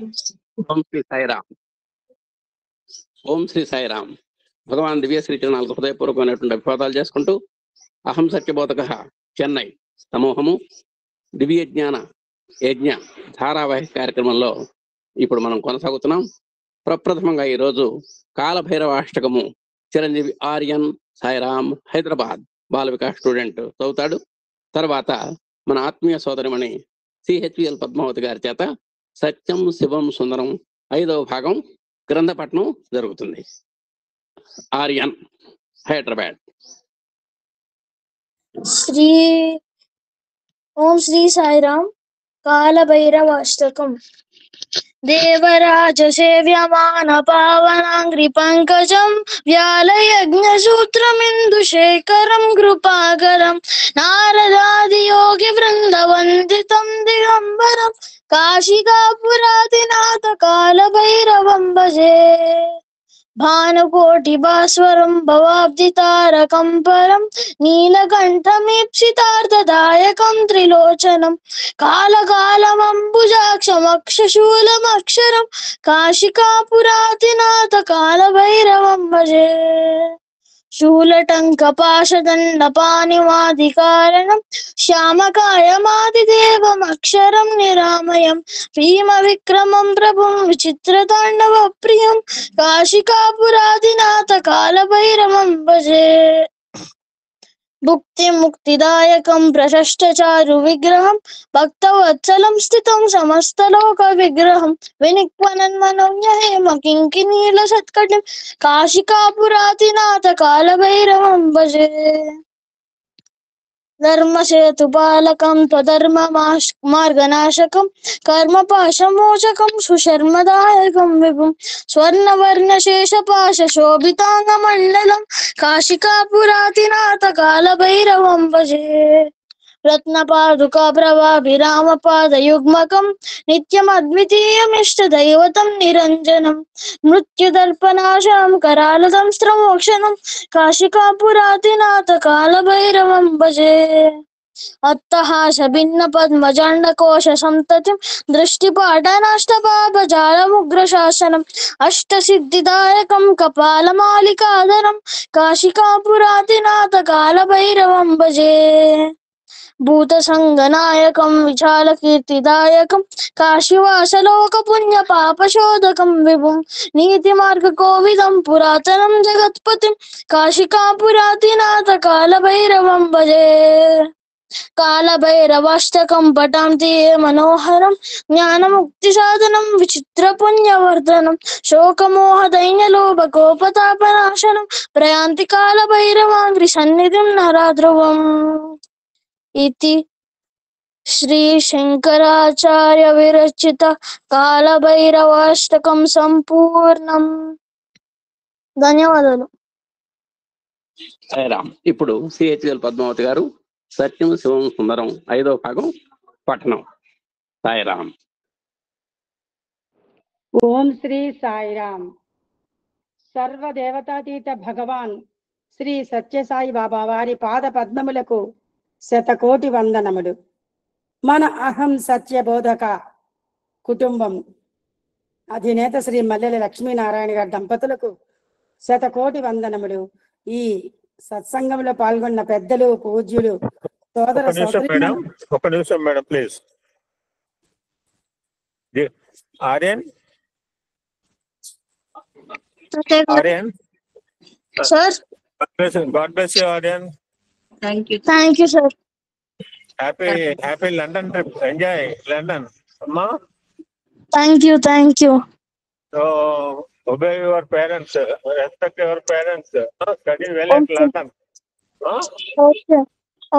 ఓం శ్రీ సాయిరామ్. ఓం శ్రీ సాయిరామ్. భగవాన్ దివ్య శ్రీచరణాలకు హృదయపూర్వకమైనటువంటి అభివాదాలు చేసుకుంటూ అహం సత్యబోధక చెన్నై సమూహము దివ్య జ్ఞాన యజ్ఞ ధారావాహిక కార్యక్రమంలో ఇప్పుడు మనం కొనసాగుతున్నాం. ప్రప్రథమంగా ఈరోజు కాలభైరవాష్టకము చిరంజీవి ఆర్యన్ సాయిరామ్ హైదరాబాద్ బాల వికాస్ స్టూడెంట్ చదువుతాడు. తర్వాత మన ఆత్మీయ సోదరిమణి సిహెచ్విఎల్ పద్మావతి గారి చేత సత్యం శివం సుందరం 5వ భాగం గ్రంథపట్నం జరుగుతుంది. ఆర్యన్ హైదరాబాద్. ఓం శ్రీ సాయిరామ్. కాలభైరవాష్టకం. దేవరాజ సేవ్యమాన పావనాంగ్రి పంకజం వ్యాలయజ్ఞ సూత్రమిందు శేఖరం కృపాకరం నారదాది యోగి బృంద వందితం దిగంబరం కాశికాపురాదినాథ కాలభైరవం భజే. భానుకోటి భాస్వరం భవాబ్ది తారకం పరం నీలకంఠమీప్సితార్థదాయకం త్రిలోచనం కాలకాలమంబుజాక్షమక్షశూలమక్షరం కాశికాపురాదినాథ కాలభైరవం భజే. శూలటంక పాశదండ పాణిమాదికారణం శ్యామకాయమాదిదేవమక్షరం నిరామయం భీమ విక్రమం ప్రభుం విచిత్రతాండవ ప్రియం కాశికాపురాదినాథ కాలభైరవం భజే. భుక్తి ముక్తిదాయకం ప్రశష్టచారు విగ్రహం భక్తవత్సలం స్థితం సమస్తలోక విగ్రహం వినిక్వనన్మనోన్యహేమ కింకినీల సత్కటిం కాశికాపురాదినాథ కాలభైరవం భజే. ధర్మసేతుపాలకం త్వధర్మ మార్గనాశకం కర్మపాశమోచకం సుశర్మదాయకం విభుం స్వర్ణవర్ణశేషపాశ శోభితాంగమండలం కాశికాపురాదినాథ కాలభైరవం భజే. రత్నపాదుకా ప్రభాభిరామపాదయుగ్మకం నిత్యమద్వితీయమిష్ట దైవతం నిరంజనం మృత్యుదర్పనాశం కరాళదంస్త్రమోక్షణం కాశికాపురాదినాథ కాలభైరవం భజే. అత్తహాస భిన్న పద్మజాండకోశ సంతతిం దృష్టిపాటనాష్టపాపజాలముగ్రశాసనం అష్టసిద్ధిదాయకం కపాలమాలికాధరం కాశికాపురాదినాథ కాలభైరవం భజే. భూత సంగనాయకం విశాల కీర్తిదాయకం కాశీవాసలోక పుణ్య పాపశోధకం విభుం నీతి మార్గ కోవిదం పురాతనం జగత్పతిం కాశికాపురాదినాథ కాలభైరవం భజే. కాలభైరవాష్టకం పఠంతి మనోహరం జ్ఞానముక్తి సాధనం విచిత్ర పుణ్యవర్ధనం శోకమోహ దైన్యలోభ కోపతాపనాశనం ప్రయాంతి కాలభైరవాంగ్రి సన్నిధిం నరాధ్రువం. ఇతి శ్రీ శంకరాచార్య విరచిత కాలభైరవాష్టకం సంపూర్ణం. ధన్యవాదాలు. సాయిరామ్. ఇప్పుడు సిహెచ్విఎల్ పద్మావతి గారు సత్యం శివం సుందరం 5వ భాగం పఠనం. సాయిరామ్. ఓం శ్రీ సాయిరామ్. సర్వదేవతాతీత భగవాన్ శ్రీ సత్యసాయి బాబా వారి పాద పద్మములకు శతకోటి వందనములు. మన అహం సత్యబోధక కుటుంబం అధినేత శ్రీ మల్లెల లక్ష్మీనారాయణ గారి దంపతులకు శతకోటి వందనములు. ఈ సత్సంగంలో పాల్గొన్న పెద్దలు పూజ్యులు సోదర ఒక నిమిషం madam please. Aryan sir. God bless you Aryan. Thank you sir. Happy London trip. Enjoy London అమ్మా. Thank you. So obey your parents, respect your parents, study well at London.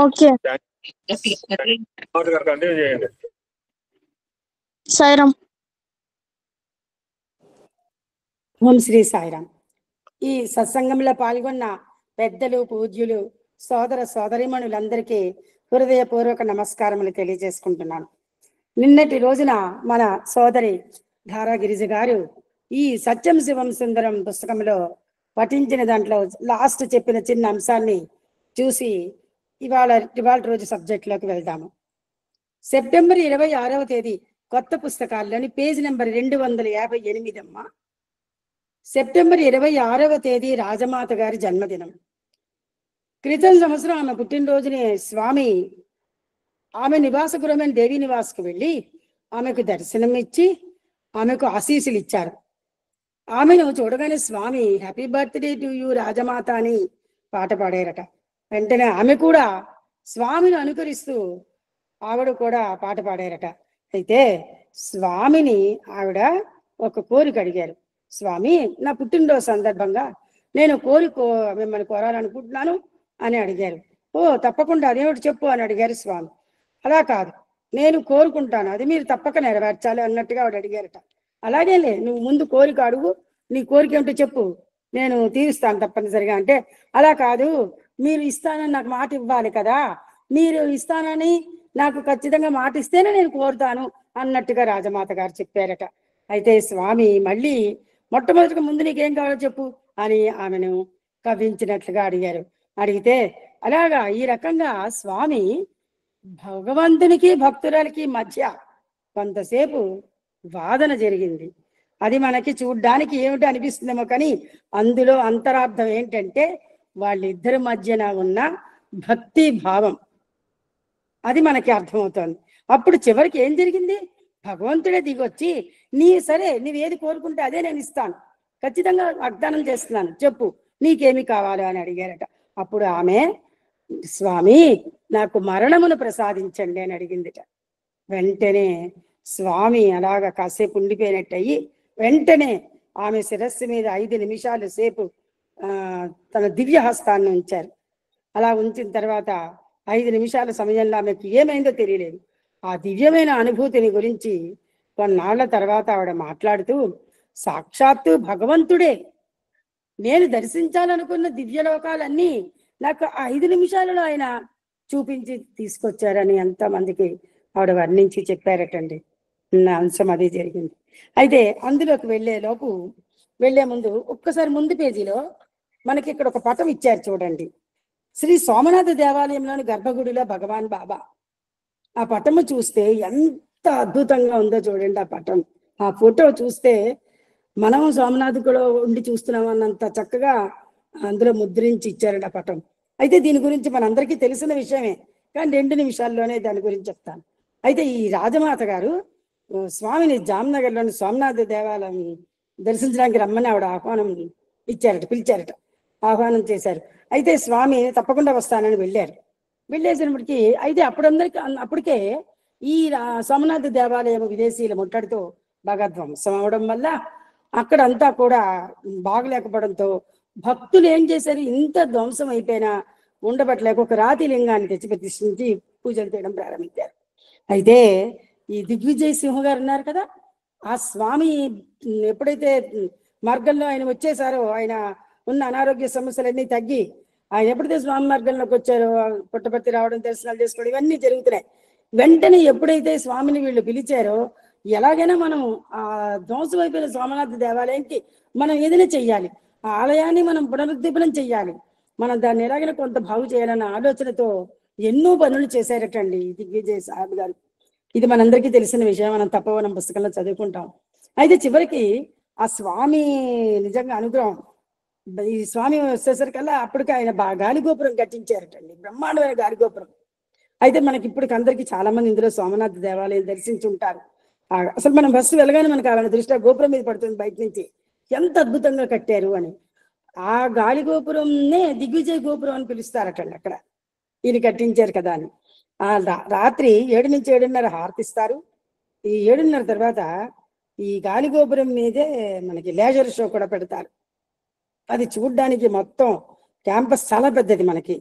Okay. Continue చేయండి. సాయిరామ్. ఓం శ్రీ సాయిరామ్. ఈ సత్సంగంలో పాల్గొన్న పెద్దలు పూజ్యులు సోదర సోదరీమణులందరికీ హృదయపూర్వక నమస్కారములు తెలియజేసుకుంటున్నాను. నిన్నటి రోజున మన సోదరి ధారాగిరిజ గారు ఈ సత్యం శివం సుందరం పుస్తకంలో పఠించిన దాంట్లో లాస్ట్ చెప్పిన చిన్న అంశాన్ని చూసి ఇవాళ రోజు సబ్జెక్టులోకి వెళ్దాము. సెప్టెంబర్ 26వ తేదీ కొత్త పుస్తకాల్లోని పేజీ నెంబర్ 258 అమ్మా. సెప్టెంబర్ 26వ తేదీ రాజమాత గారి జన్మదినం. క్రితం సంవత్సరం ఆమె పుట్టినరోజునే స్వామి ఆమె నివాస గృహమైన దేవి నివాస్కి వెళ్ళి ఆమెకు దర్శనం ఇచ్చి ఆమెకు ఆశీస్సులు ఇచ్చారు. ఆమెను చూడగానే స్వామి హ్యాపీ బర్త్డే టు యూ రాజమాత అని పాట పాడారట. వెంటనే ఆమె కూడా స్వామిని అనుకరిస్తూ ఆవిడ కూడా పాట పాడారట. అయితే స్వామిని ఆవిడ ఒక కోరిక అడిగారు. స్వామి, నా పుట్టినరోజు సందర్భంగా నేను మిమ్మల్ని కోరాలనుకుంటున్నాను అని అడిగారు. ఓ తప్పకుండా, అదేమిటి చెప్పు అని అడిగారు స్వామి. అలా కాదు, నేను కోరుకుంటాను, అది మీరు తప్పక నెరవేర్చాలి అన్నట్టుగా ఆవిడ అడిగారట. అలాగేలే, నువ్వు ముందు కోరిక అడుగు, నీ కోరిక ఏమిటో చెప్పు, నేను తీరుస్తాను తప్పనిసరిగా. అంటే అలా కాదు, మీరు ఇస్తానని నాకు మాట ఇవ్వాలి కదా, మీరు ఇస్తానని నాకు ఖచ్చితంగా మాట ఇస్తేనే నేను కోరుతాను అన్నట్టుగా రాజమాత గారు చెప్పారట. అయితే స్వామి మళ్ళీ మొట్టమొదటిగా ముందు నీకేం కావాలో చెప్పు అని ఆమెను కవ్వించినట్లుగా అడిగారు. అడిగితే అలాగా ఈ రకంగా స్వామి భగవంతునికి భక్తురాలకి మధ్య కొంతసేపు వాదన జరిగింది. అది మనకి చూడ్డానికి ఏమిటి అనిపిస్తుందేమో, కానీ అందులో అంతరార్థం ఏంటంటే వాళ్ళిద్దరి మధ్యన ఉన్న భక్తి భావం అది మనకి అర్థమవుతోంది. అప్పుడు చివరికి ఏం జరిగింది, భగవంతుడే దిగొచ్చి సరే నువ్వేది కోరుకుంటే అదే నేను ఇస్తాను, ఖచ్చితంగా వాగ్దానం చేస్తున్నాను, చెప్పు నీకేమి కావాలో అని అడిగారట. అప్పుడు ఆమె స్వామి నాకు మరణమును ప్రసాదించండి అని అడిగిందిట. వెంటనే స్వామి అలాగా కాసేపు ఉండిపోయినట్టు అయ్యి వెంటనే ఆమె శిరస్సు మీద 5 నిమిషాల సేపు తన దివ్య హస్తాన్ని ఉంచారు. అలా ఉంచిన తర్వాత 5 నిమిషాల సమయంలో ఆమెకు ఏమైందో తెలియలేదు. ఆ దివ్యమైన అనుభూతిని గురించి కొన్నాళ్ల తర్వాత ఆవిడ మాట్లాడుతూ, సాక్షాత్తు భగవంతుడే నేను దర్శించాలనుకున్న దివ్యలోకాలన్నీ నాకు 5 నిమిషాలలో ఆయన చూపించి తీసుకొచ్చారని ఎంతమందికి ఆవిడ వర్ణించి చెప్పారటండి. నా అంశం అదే జరిగింది. అయితే అందులోకి వెళ్లే ముందు ఒక్కసారి ముందు పేజీలో మనకి ఇక్కడ ఒక పటం ఇచ్చారు చూడండి. శ్రీ సోమనాథ దేవాలయంలోని గర్భగుడిలో భగవాన్ బాబా. ఆ పటము చూస్తే ఎంత అద్భుతంగా ఉందో చూడండి. ఆ పటం, ఆ ఫోటో చూస్తే మనం సోమనాథులో ఉండి చూస్తున్నాం అన్నంత చక్కగా అందులో ముద్రించి ఇచ్చారండి ఆ పటం. అయితే దీని గురించి మనందరికీ తెలిసిన విషయమే, కానీ 2 నిమిషాల్లోనే దాని గురించి చెప్తాను. అయితే ఈ రాజమాత గారు స్వామిని జామ్నగర్లోని సోమనాథ దేవాలయం దర్శించడానికి రమ్మని ఆవిడ ఆహ్వానం పిలిచారట, ఆహ్వానం చేశారు. అయితే స్వామి తప్పకుండా వస్తానని వెళ్ళేసినప్పటికీ అయితే అప్పటికే ఈ సోమనాథ దేవాలయం విదేశీయుల ముట్టడితో బాగా ధ్వంసం అవడం వల్ల అక్కడంతా కూడా బాగలేకపోవడంతో భక్తులు ఏం చేశారు, ఇంత ధ్వంసం అయిపోయినా ఉండబట్టలేక ఒక రాతి లింగాన్ని తెచ్చి ప్రతిష్ఠించి పూజలు చేయడం ప్రారంభించారు. అయితే ఈ దిగ్విజయ్ సింహ గారు ఉన్నారు కదా, ఆ స్వామి ఎప్పుడైతే మార్గంలో ఆయన వచ్చేసారో, ఆయన ఉన్న అనారోగ్య సమస్యలన్నీ తగ్గి ఆయన ఎప్పుడైతే స్వామి మార్గంలోకి వచ్చారో, పుట్టపర్తి రావడం, దర్శనాలు చేసుకోవడం ఇవన్నీ జరుగుతున్నాయి. వెంటనే ఎప్పుడైతే స్వామిని వీళ్ళు పిలిచారో, ఎలాగైనా మనం ఆ ధ్వంసం అయిపోయిన సోమనాథ దేవాలయానికి మనం ఏదైనా చెయ్యాలి, ఆ ఆలయాన్ని మనం పునరుద్దీపనం చెయ్యాలి, మనం దాన్ని ఎలాగైనా కొంత బాగు చేయాలన్న ఆలోచనతో ఎన్నో పనులు చేశారటండి దిగ్విజయ్ సాహెబ్ గారు. ఇది మనందరికీ తెలిసిన విషయం, మనం తపోవనం పుస్తకంలో చదువుకుంటాం. అయితే చివరికి ఆ స్వామి నిజంగా అనుగ్రహం, ఈ స్వామి వచ్చేసరికల్లా అప్పటికి ఆయన గాలిగోపురం కట్టించారటండి, బ్రహ్మాండమైన గాలిగోపురం. అయితే మనకి ఇప్పటికి అందరికీ చాలా మంది ఇందులో సోమనాథ దేవాలయం దర్శించి ఉంటారు. అసలు మనం ఫస్ట్ వెళ్ళగానే మనకు ఆయన దృష్టి గోపురం మీద పడుతుంది బయట నుంచి, ఎంత అద్భుతంగా కట్టారు అని. ఆ గాలిగోపురంనే దిగ్విజయ్ గోపురం అని పిలుస్తారటండి అక్కడ, ఈయన కట్టించారు కదా అని. ఆ రాత్రి 7 నుంచి 7:30 హారతిస్తారు. ఈ 7:30 తర్వాత ఈ గాలిగోపురం మీదే మనకి లేజర్ షో కూడా పెడతారు. అది చూడ్డానికి మొత్తం క్యాంపస్ చాలా పెద్దది, మనకి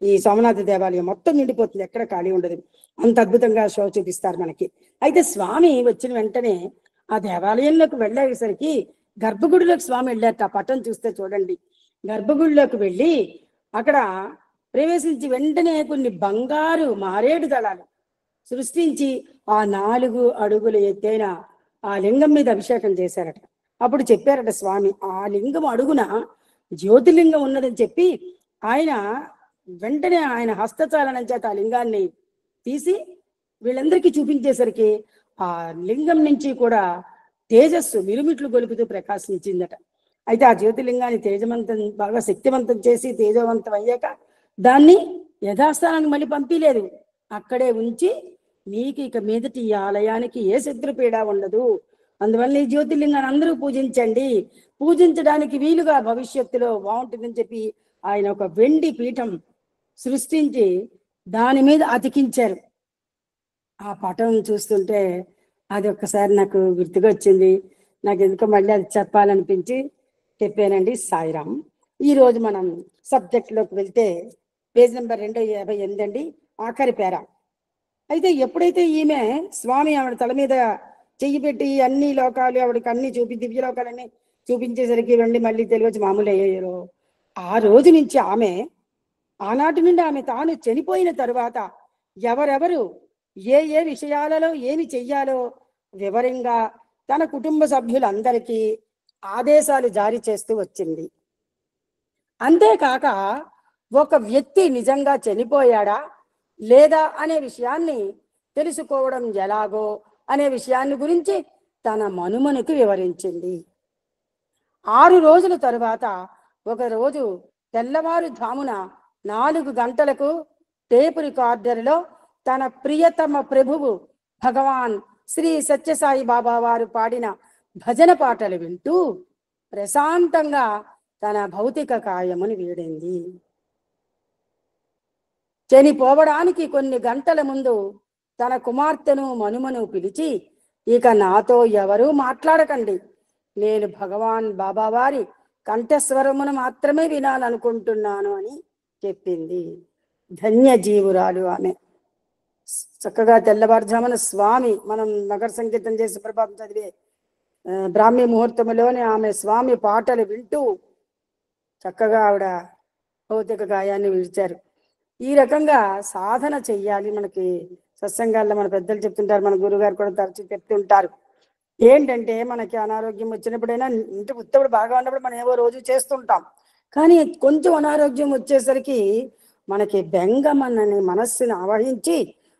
ఈ సోమనాథ దేవాలయం మొత్తం నిండిపోతుంది, ఎక్కడ ఖాళీ ఉండదు, అంత అద్భుతంగా షో చూపిస్తారు మనకి. అయితే స్వామి వచ్చిన వెంటనే ఆ దేవాలయంలోకి వెళ్ళేసరికి గర్భగుడిలోకి స్వామి వెళ్ళారట. ఆ పట్టం చూస్తే చూడండి, గర్భగుడిలోకి వెళ్ళి అక్కడ ప్రవేశించి వెంటనే కొన్ని బంగారు మారేడు దళాలు సృష్టించి ఆ 4 అడుగుల ఎత్తైన ఆ లింగం మీద అభిషేకం చేశారట. అప్పుడు చెప్పారట స్వామి, ఆ లింగం అడుగున జ్యోతిలింగం ఉన్నదని చెప్పి ఆయన వెంటనే ఆయన హస్తచాలనం చేత ఆ లింగాన్ని తీసి వీళ్ళందరికీ చూపించేసరికి ఆ లింగం నుంచి కూడా తేజస్సు మిరుమిట్లు గొలుపుతూ ప్రకాశించిందట. అయితే ఆ జ్యోతిలింగాన్ని తేజవంతం బాగా శక్తివంతం చేసి తేజవంతం అయ్యాక దాన్ని యథాస్థానానికి మళ్ళీ పంపిలేదు, అక్కడే ఉంచి మీకు ఇక మీదటి ఈ ఆలయానికి ఏ శత్రుపీడ ఉండదు, అందువల్ల ఈ జ్యోతిర్లింగాన్ని అందరూ పూజించండి, పూజించడానికి వీలుగా భవిష్యత్తులో బాగుంటుందని చెప్పి ఆయన ఒక వెండి పీఠం సృష్టించి దాని మీద అతికించారు. ఆ పటం చూస్తుంటే అది ఒక్కసారి నాకు గుర్తుగా వచ్చింది. నాకు ఎందుకో మళ్ళీ అది చెప్పాలనిపించి చెప్పానండి. సాయిరామ్. ఈరోజు మనం సబ్జెక్ట్లోకి వెళ్తే పేజ్ నెంబర్ 258 అండి, ఆఖరి పేరా. అయితే ఎప్పుడైతే ఈమె స్వామి ఆవిడ తల మీద చెయ్యి పెట్టి అన్ని లోకాలు ఆవిడకి అన్ని దివ్య లోకాలన్నీ చూపించేసరికి వెళ్ళి మళ్ళీ తెలియచి మామూలు అయ్యారో, ఆ రోజు నుంచి ఆనాటి నుండి ఆమె తాను చనిపోయిన తరువాత ఎవరెవరు ఏ ఏ విషయాలలో ఏమి చెయ్యాలో వివరంగా తన కుటుంబ సభ్యులందరికీ ఆదేశాలు జారీ చేస్తూ వచ్చింది. అంతేకాక ఒక వ్యక్తి నిజంగా చనిపోయాడా లేదా అనే విషయాన్ని తెలుసుకోవడం ఎలాగో అనే విషయాన్ని గురించి తన మనుమనికి వివరించింది. 6 రోజుల తరువాత ఒకరోజు తెల్లవారుజామున 4 గంటలకు టేపు రికార్డర్లో తన ప్రియతమ ప్రభువు భగవాన్ శ్రీ సత్యసాయి బాబా వారు పాడిన భజన పాటలు వింటూ ప్రశాంతంగా తన భౌతిక కాయమును వీడింది. చనిపోవడానికి కొన్ని గంటల ముందు తన కుమార్తెను మనుమను పిలిచి, ఇక నాతో ఎవరూ మాట్లాడకండి, నేను భగవాన్ బాబా వారి కంఠస్వరమును మాత్రమే వినాలనుకుంటున్నాను అని చెప్పింది. ధన్య జీవురాలు ఆమె. చక్కగా తెల్లవారుజామున స్వామి మనం నగర సంకీర్తన చేసి ప్రభాతం చదివే బ్రాహ్మీ ముహూర్తంలోనే ఆమె స్వామి పాటలు వింటూ చక్కగా ఆవిడ భౌతిక గాయాన్ని విడిచారు. ఈ రకంగా సాధన చెయ్యాలి. మనకి సత్సంగాల్లో మన పెద్దలు చెప్తుంటారు, మన గురుగారు కూడా తరచూ చెప్తుంటారు. ఏంటంటే మనకి అనారోగ్యం వచ్చినప్పుడైనా ఇంటి ఉత్తప్పుడు బాగా ఉన్నప్పుడు మనం ఏవో రోజు చేస్తుంటాం, కానీ కొంచెం అనారోగ్యం వచ్చేసరికి మనకి బెంగ మనని మనస్సుని ఆవహించి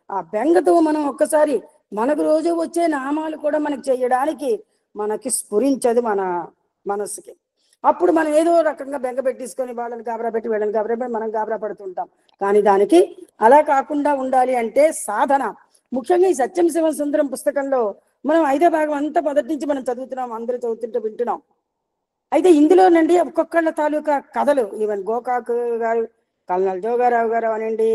ఆ బెంగతో మనం ఒక్కసారి మనకు రోజు వచ్చే నామాలు కూడా మనకి చేయడానికి మనకి స్ఫురించదు మన మనస్సుకి. అప్పుడు మనం ఏదో రకంగా బెంగ పెట్టేసుకొని వాళ్ళని గాబరా పెట్టి వీళ్ళని గాబరా పెట్టి మనం గాబరా పడుతుంటాం. కానీ దానికి అలా కాకుండా ఉండాలి అంటే సాధన. ముఖ్యంగా ఈ సత్యం శివం సుందరం పుస్తకంలో మనం 5వ భాగం అంతా మొదటి నుంచి మనం చదువుతున్నాం, అందరూ చదువుతుంటే వింటున్నాం. అయితే ఇందులోనండి ఒక్కొక్కళ్ళ తాలూకా కథలు, ఈవెన్ గోకాక్ గారు, కల్నల్ జోగారావు గారు అనండి,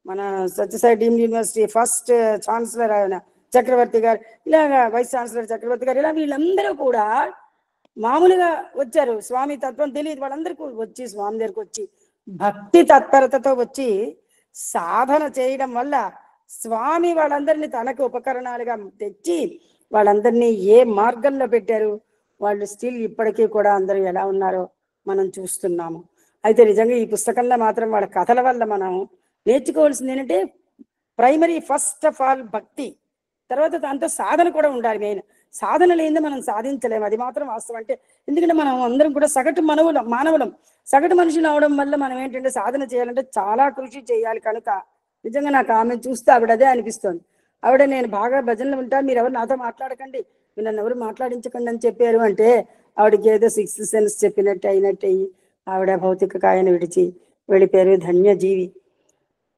మన Satyasai deemed university first chancellor ఆయన చక్రవర్తి గారు, ఇలాగా వైస్ ఛాన్సలర్ చక్రవర్తి గారు, ఇలా వీళ్ళందరూ కూడా మామూలుగా వచ్చారు. స్వామి తత్వం తెలియదు వాళ్ళందరికీ వచ్చి స్వామి దగ్గరికి వచ్చి భక్తి తత్పరతతో వచ్చి సాధన చేయడం వల్ల స్వామి వాళ్ళందరినీ తనకు ఉపకరణాలుగా తెచ్చి వాళ్ళందరినీ ఏ మార్గంలో పెట్టారు. వాళ్ళు స్టిల్ ఇప్పటికీ కూడా అందరూ ఎలా ఉన్నారో మనం చూస్తున్నాము. అయితే నిజంగా ఈ పుస్తకంలో మాత్రం వాళ్ళ కథల వల్ల మనం నేర్చుకోవాల్సింది ఏంటంటే ప్రైమరీ ఫస్ట్ ఆఫ్ ఆల్ భక్తి, తర్వాత దాంతో సాధన కూడా ఉండాలి. మెయిన్ సాధన లేనిదే మనం సాధించలేము, అది మాత్రం వాస్తవం. అంటే ఎందుకంటే మనం అందరం కూడా సగటు మానవులం, సగటు మనుషులు అవడం వల్ల మనం ఏంటంటే సాధన చేయాలంటే చాలా కృషి చేయాలి. కనుక నిజంగా నాకు ఆమె చూస్తే ఆవిడ అదే అనిపిస్తుంది. ఆవిడ నేను బాగా భజనలు ఉంటాను, మీరు ఎవరు నాతో మాట్లాడకండి, మీరు నన్ను ఎవరు మాట్లాడించకండి అని చెప్పారు అంటే ఆవిడకి ఏదో 6th సెన్స్ చెప్పినట్టు అయినట్టు అయ్యి ఆవిడ భౌతిక కాయను విడిచి వెళ్ళిపోయారు. ధన్యజీవి.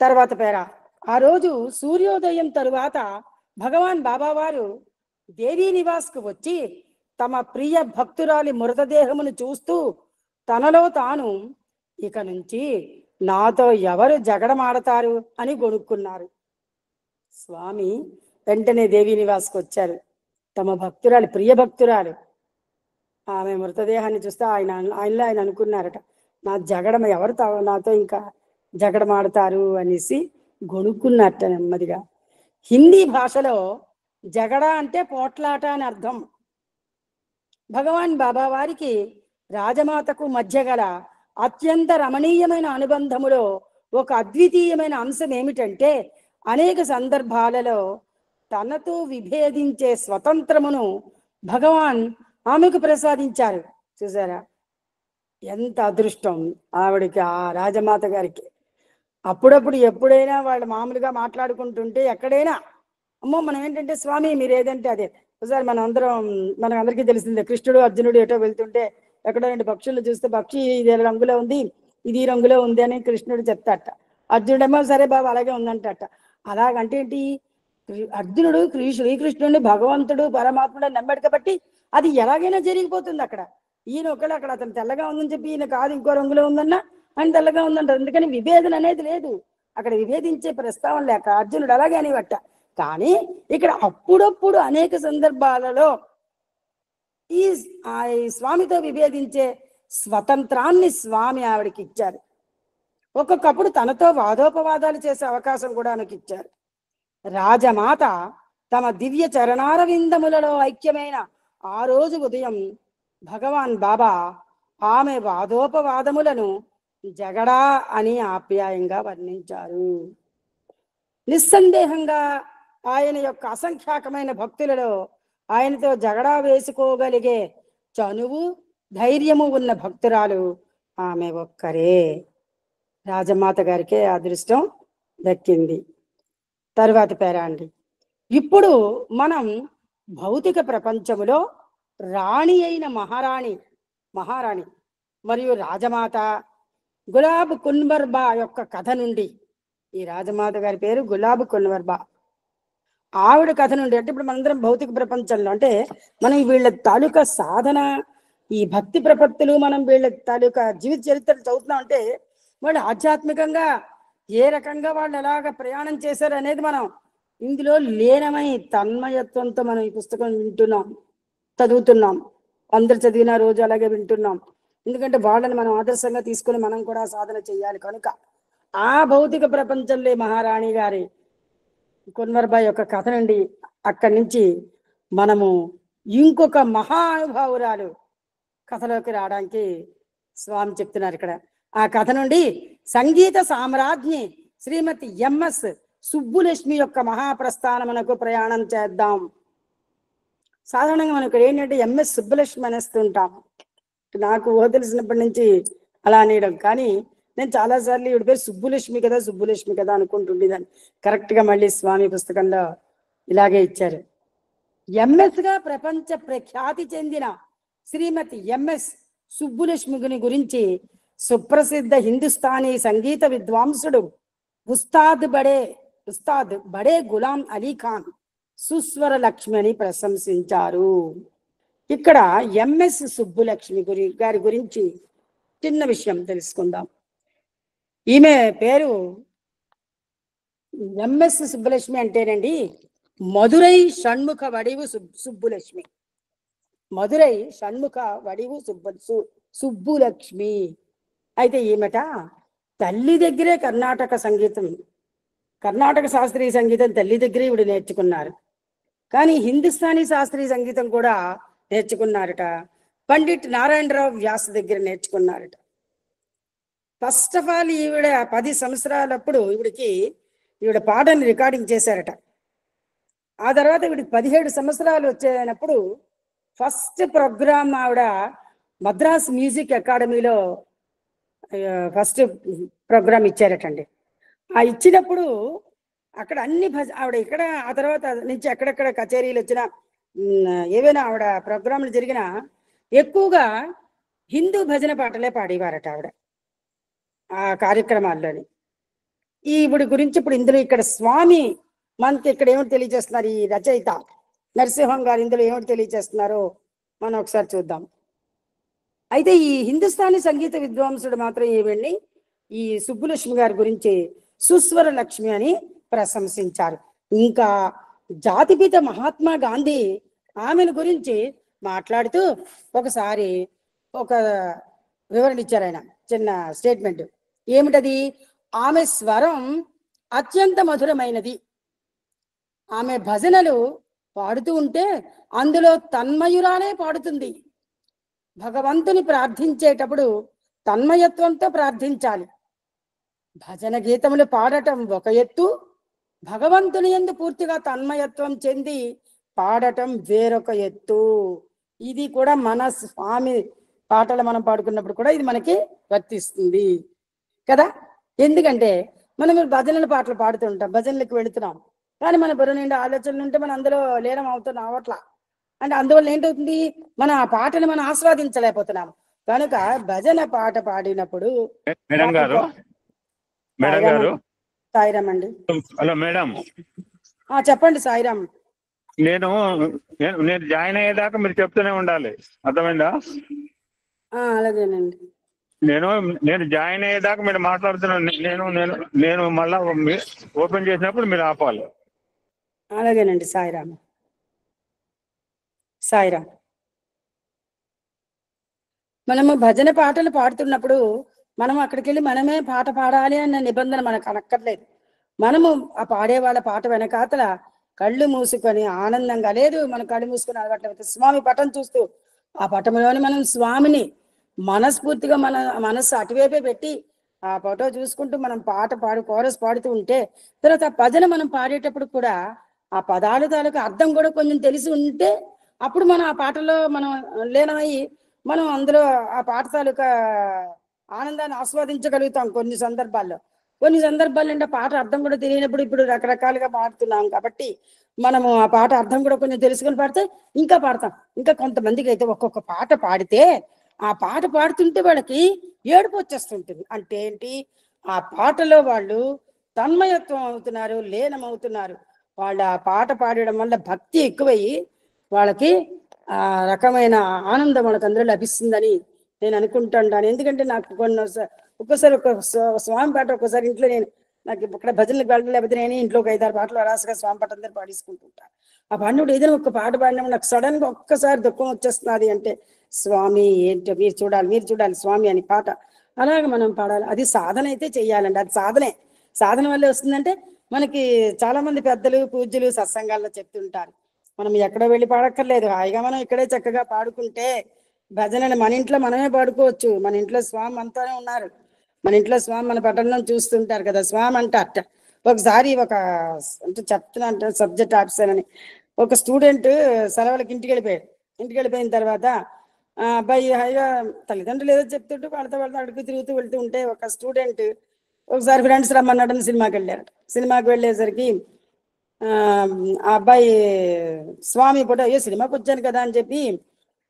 తర్వాత పేరా, ఆ రోజు సూర్యోదయం తరువాత భగవాన్ బాబా వారు దేవీ నివాస్కు వచ్చి తమ ప్రియ భక్తురాలి మృతదేహమును చూస్తూ తనలో తాను, ఇక నుంచి నాతో ఎవరు జగడమాడతారు అని గొనుక్కున్నారు. స్వామి వెంటనే దేవీ నివాస్కు వచ్చారు. తమ భక్తురాలు, ప్రియ భక్తురాలు ఆమె మృతదేహాన్ని చూస్తే ఆయనలో ఆయన అనుకున్నారట, నా జగడం ఎవరు నాతో ఇంకా జగడమాడతారు అనేసి గొనుక్కున్నట్ట నెమ్మదిగా. హిందీ భాషలో జగడ అంటే పోట్లాట అని అర్థం. భగవాన్ బాబా వారికి రాజమాతకు మధ్య గల అత్యంత రమణీయమైన అనుబంధములో ఒక అద్వితీయమైన అంశం ఏమిటంటే అనేక సందర్భాలలో తనతో విభేదించే స్వతంత్రమును భగవాన్ ఆమెకు ప్రసాదించారు. చూసారా ఎంత అదృష్టం ఆవిడకి, ఆ రాజమాత గారికి. అప్పుడప్పుడు ఎప్పుడైనా వాళ్ళు మామూలుగా మాట్లాడుకుంటుంటే ఎక్కడైనా అమ్మో మనం ఏంటంటే స్వామి మీరు ఏదంటే అదే. ఒకసారి మన అందరికీ తెలిసిందే, కృష్ణుడు అర్జునుడు ఎటో వెళ్తుంటే ఎక్కడో 2 పక్షులు చూస్తే పక్షి ఇది రంగులో ఉంది, ఇది ఈ రంగులో ఉంది అని కృష్ణుడు చెప్తాట. అర్జునుడేమో సరే బాబు అలాగే ఉందంటట. అలాగంటే ఏంటి, అర్జునుడు శ్రీకృష్ణుడిని భగవంతుడు పరమాత్ముడు నమ్మాడు కాబట్టి అది ఎలాగైనా జరిగిపోతుంది అక్కడ. ఈయన ఒకళ్ళు అక్కడ అతను తెల్లగా ఉందని చెప్పి ఈయన కాదు ఇంకో రంగులో ఉందన్నా ఆయన తెల్లగా ఉందంట. అందుకని విభేదన అనేది లేదు అక్కడ, విభేదించే ప్రస్తావన లేక అర్జునుడు అలాగే అనివట్ట. కానీ ఇక్కడ అప్పుడప్పుడు అనేక సందర్భాలలో ఈ స్వామితో విభేదించే స్వతంత్రాన్ని స్వామి ఆవిడకి ఇచ్చారు. ఒక్కొక్కప్పుడు తనతో వాదోపవాదాలు చేసే అవకాశం కూడా ఆమెకి ఇచ్చారు. రాజమాత తమ దివ్య చరణారవిందములలో ఐక్యమైన ఆ రోజు ఉదయం భగవాన్ బాబా ఆమె వాదోపవాదములను జగడా అని ఆప్యాయంగా వర్ణించారు. నిస్సందేహంగా ఆయన యొక్క అసంఖ్యాకమైన భక్తులలో ఆయనతో జగడా వేసుకోగలిగే చనువు ధైర్యము ఉన్న భక్తురాలు ఆమె ఒక్కరే. రాజమాత గారికే అదృష్టం దక్కింది. తరువాత పేరా అండి. ఇప్పుడు మనం భౌతిక ప్రపంచములో రాణి అయిన మహారాణి మరియు రాజమాత గులాబ్ కున్వర్బా యొక్క కథ నుండి, ఈ రాజమాత గారి పేరు గులాబ్ కున్వర్బా, ఆవిడ కథ నుండి అంటే ఇప్పుడు మనందరం భౌతిక ప్రపంచంలో అంటే మనం వీళ్ళ తాలూకా సాధన, ఈ భక్తి ప్రపత్తులు, మనం వీళ్ళ తాలూకా జీవిత చరిత్రలు చదువుతున్నాం అంటే వాళ్ళు ఆధ్యాత్మికంగా ఏ రకంగా వాళ్ళు ఎలాగ ప్రయాణం చేశారు అనేది మనం ఇందులో లీనమై తన్మయత్వంతో మనం ఈ పుస్తకం చదువుతున్నాం. అందరు చదివిన రోజు అలాగే వింటున్నాం. ఎందుకంటే వాళ్ళని మనం ఆదర్శంగా తీసుకుని మనం కూడా సాధన చేయాలి కనుక. ఆ భౌతిక ప్రపంచంలో మహారాణి గారి కున్వర్బా యొక్క కథ నుండి అక్కడి నుంచి మనము ఇంకొక మహానుభావురాలు కథలోకి రావడానికి స్వామి చెప్తున్నారు ఇక్కడ. ఆ కథ నుండి సంగీత సామ్రాజ్ఞి శ్రీమతి ఎంఎస్ సుబ్బులక్ష్మి యొక్క మహాప్రస్థానమునకు ప్రయాణం చేద్దాం. సాధారణంగా మనం ఇక్కడ ఏంటంటే ఎంఎస్ సుబ్బులక్ష్మి అనేస్తుంటాం. నాకు ఊహ తెలిసినప్పటి నుంచి అలా అనేయడం, కానీ నేను చాలాసార్లు ఈవిడ పేరు సుబ్బులక్ష్మి కదా అనుకుంటుండేదాన్ని. కరెక్ట్గా మళ్ళీ స్వామి పుస్తకంలో ఇలాగే ఇచ్చారు. ఎంఎస్గా ప్రపంచ ప్రఖ్యాతి చెందిన శ్రీమతి ఎంఎస్ సుబ్బులక్ష్మి గురించి సుప్రసిద్ధ హిందుస్థానీ సంగీత విద్వాంసుడు ఉస్తాద్ బడే గులాం అలీ ఖాన్ సుస్వర లక్ష్మి అని ప్రశంసించారు. ఇక్కడ ఎంఎస్ సుబ్బులక్ష్మి గారి గురించి చిన్న విషయం తెలుసుకుందాం. ఈమె పేరు ఎంఎస్ సుబ్బులక్ష్మి అంటేనండి మధురై షణ్ముఖ వడివు సుబ్బులక్ష్మి. మధురై షణ్ముఖ వడివు సుబ్బులక్ష్మి. అయితే ఈమెట తల్లి దగ్గరే కర్ణాటక శాస్త్రీయ సంగీతం తల్లి దగ్గరే ఇవిడు నేర్చుకున్నారు. కానీ హిందుస్థానీ శాస్త్రీయ సంగీతం కూడా నేర్చుకున్నారట. పండిట్ నారాయణరావు వ్యాస దగ్గర నేర్చుకున్నారట. ఫస్ట్ ఆఫ్ ఆల్ ఈవిడ 10 సంవత్సరాలప్పుడు ఈవిడ పాటని రికార్డింగ్ చేశారట. ఆ తర్వాత ఈవిడికి 17 సంవత్సరాలు వచ్చేటప్పుడు ఫస్ట్ ప్రోగ్రామ్ ఆవిడ మద్రాస్ మ్యూజిక్ అకాడమీలో ఫస్ట్ ప్రోగ్రామ్ ఇచ్చారటండి. ఆ ఇచ్చినప్పుడు అక్కడ అన్ని ఆవిడ ఇక్కడ ఆ తర్వాత నుంచి ఎక్కడెక్కడ కచేరీలు వచ్చినా ఏవైనా ఆవిడ ప్రోగ్రాంలు జరిగినా ఎక్కువగా హిందూ భజన పాటలే పాడేవారట ఆవిడ ఆ కార్యక్రమాల్లోని. ఈవిడ గురించి ఇప్పుడు ఇందులో ఇక్కడ స్వామి మనకి ఇక్కడ ఏమిటి తెలియజేస్తున్నారు, ఈ రచయిత నరసింహం గారు ఇందులో ఏమిటి తెలియజేస్తున్నారో మనం ఒకసారి చూద్దాం. అయితే ఈ హిందుస్థానీ సంగీత విద్వాంసుడు మాత్రం ఈవిడ్ని ఈ సుబ్బులక్ష్మి గారి గురించి సుస్వర లక్ష్మి అని ప్రశంసించారు. ఇంకా జాతిపిత మహాత్మా గాంధీ ఆమెను గురించి మాట్లాడుతూ ఒకసారి ఒక వివరణ ఇచ్చారు. ఆయన చిన్న స్టేట్మెంట్ ఏమిటది, ఆమె స్వరం అత్యంత మధురమైనది. ఆమె భజనలు పాడుతూ ఉంటే అందులో తన్మయురాలే పాడుతుంది. భగవంతుని ప్రార్థించేటప్పుడు తన్మయత్వంతో ప్రార్థించాలి. భజన గీతములు పాడటం ఒక ఎత్తు, భగవంతుని యందు పూర్తిగా తన్మయత్వం చెంది పాడటం వేరొక ఎత్తు. ఇది కూడా మన స్వామి పాటలు మనం పాడుకున్నప్పుడు కూడా ఇది మనకి వర్తిస్తుంది కదా. ఎందుకంటే మనం భజనల పాటలు పాడుతుంటాం, భజనలకు వెళుతున్నాం. కానీ మన బుర్ర నిండా ఆలోచనలు ఉంటే మనం అందులో లీనం అవుతున్నాం అవట్లా. అంటే అందువల్ల ఏంటవుతుంది, మనం ఆ పాటని మనం ఆస్వాదించలేకపోతున్నాము. కనుక భజన పాట పాడినప్పుడు మేడం గారు, మేడం గారు, సాయిరామ్ అండి. హలో మేడం, చెప్పండి సాయిరామ్. నేను నేను జాయిన్ అయ్యేదాకా మీరు చెప్తూనే ఉండాలి, అర్థమైందా? అలాగేనండి. నేను జాయిన్ అయ్యేదాకా మీరు మాట్లాడుతున్నాను. నేను నేను నేను మళ్ళా ఓపెన్ చేసినప్పుడు మీరు ఆపాలి. అలాగేనండి. సాయిరామ్. సాయిరామ్. మనము భజన పాటలు పాడుతున్నప్పుడు మనం అక్కడికి వెళ్ళి మనమే పాట పాడాలి అన్న నిబంధన మనకు అనక్కర్లేదు. మనము ఆ పాడే వాళ్ళ పాట వెనకాతల కళ్ళు మూసుకొని ఆనందంగా, లేదు మన కళ్ళు మూసుకొని అలవాట్లేదు, స్వామి పటం చూస్తూ ఆ పటంలోని మనం స్వామిని మనస్ఫూర్తిగా మన మనస్సు అటువైపే పెట్టి ఆ ఫోటో చూసుకుంటూ మనం పాట కోరస్ పాడుతూ ఉంటే, తర్వాత ఆ భజన మనం పాడేటప్పుడు కూడా ఆ పదాలు తాలూకు అర్థం కూడా కొంచెం తెలిసి ఉంటే అప్పుడు మనం ఆ పాటలో మనం లీనమయ్యి మనం అందులో ఆ పాట తాలూకా ఆనందాన్ని ఆస్వాదించగలుగుతాం. కొన్ని సందర్భాల్లో అంటే పాట అర్థం కూడా తెలియనప్పుడు, ఇప్పుడు రకరకాలుగా పాడుతున్నాం కాబట్టి మనము ఆ పాట అర్థం కూడా కొంచెం తెలుసుకొని పాడితే ఇంకా పాడతాం. ఇంకా కొంతమందికి అయితే ఒక్కొక్క పాట పాడితే ఆ పాట పాడుతుంటే వాళ్ళకి ఏడుపు వచ్చేస్తుంటుంది. అంటే ఏంటి, ఆ పాటలో వాళ్ళు తన్మయత్వం అవుతున్నారు, లీనమవుతున్నారు. వాళ్ళు ఆ పాట పాడడం వల్ల భక్తి ఎక్కువయ్యి వాళ్ళకి ఆ రకమైన ఆనందం వాళ్ళకి అందరూ లభిస్తుందని నేను అనుకుంటాను. ఎందుకంటే నాకు ఒక్కోసారి ఒక స్వామి పాట ఒక్కోసారి ఇంట్లో నాకు ఇక్కడ భజనలకు వెళ్ళడం, లేకపోతే నేను ఇంట్లో ఒక 5-6 పాటలు రాసుగా స్వామి పాట అందరూ పాడేసుకుంటుంటాను. ఆ పాడినప్పుడు ఏదైనా ఒక పాట పాడినప్పుడు నాకు సడన్ గా ఒక్కసారి దుఃఖం వచ్చేస్తున్నది అంటే, స్వామి ఏంటో మీరు చూడాలి స్వామి అని పాట అలాగే మనం పాడాలి. అది సాధన అయితే చెయ్యాలండి. అది సాధన వల్లే వస్తుందంటే మనకి చాలా మంది పెద్దలు పూజ్యులు సత్సంగాల్లో చెప్తుంటారు, మనం ఎక్కడో వెళ్ళి పాడక్కర్లేదు, హాయిగా మనం ఇక్కడే చక్కగా పాడుకుంటే భజనని మన ఇంట్లో మనమే పాడుకోవచ్చు. మన ఇంట్లో స్వామి మనతోనే ఉన్నారు. మన ఇంట్లో స్వామి మన పట్టణంలో చూస్తుంటారు కదా, స్వామి అంట. ఒకసారి అంటే చెప్తున్నా సబ్జెక్ట్ ఆఫీసర్ అని ఒక స్టూడెంట్ సెలవులకి ఇంటికి వెళ్ళిపోయిన తర్వాత అబ్బాయి హాయిగా తల్లిదండ్రులు ఏదో చెప్తుంటూ వాళ్ళతో అడుగు తిరుగుతూ వెళ్తూ ఉంటే ఒక స్టూడెంట్ ఒకసారి ఫ్రెండ్స్ రమ్మన్నాడని సినిమాకి వెళ్ళేసరికి ఆ అబ్బాయి స్వామి ఫోటో, సినిమాకి వచ్చాను కదా అని చెప్పి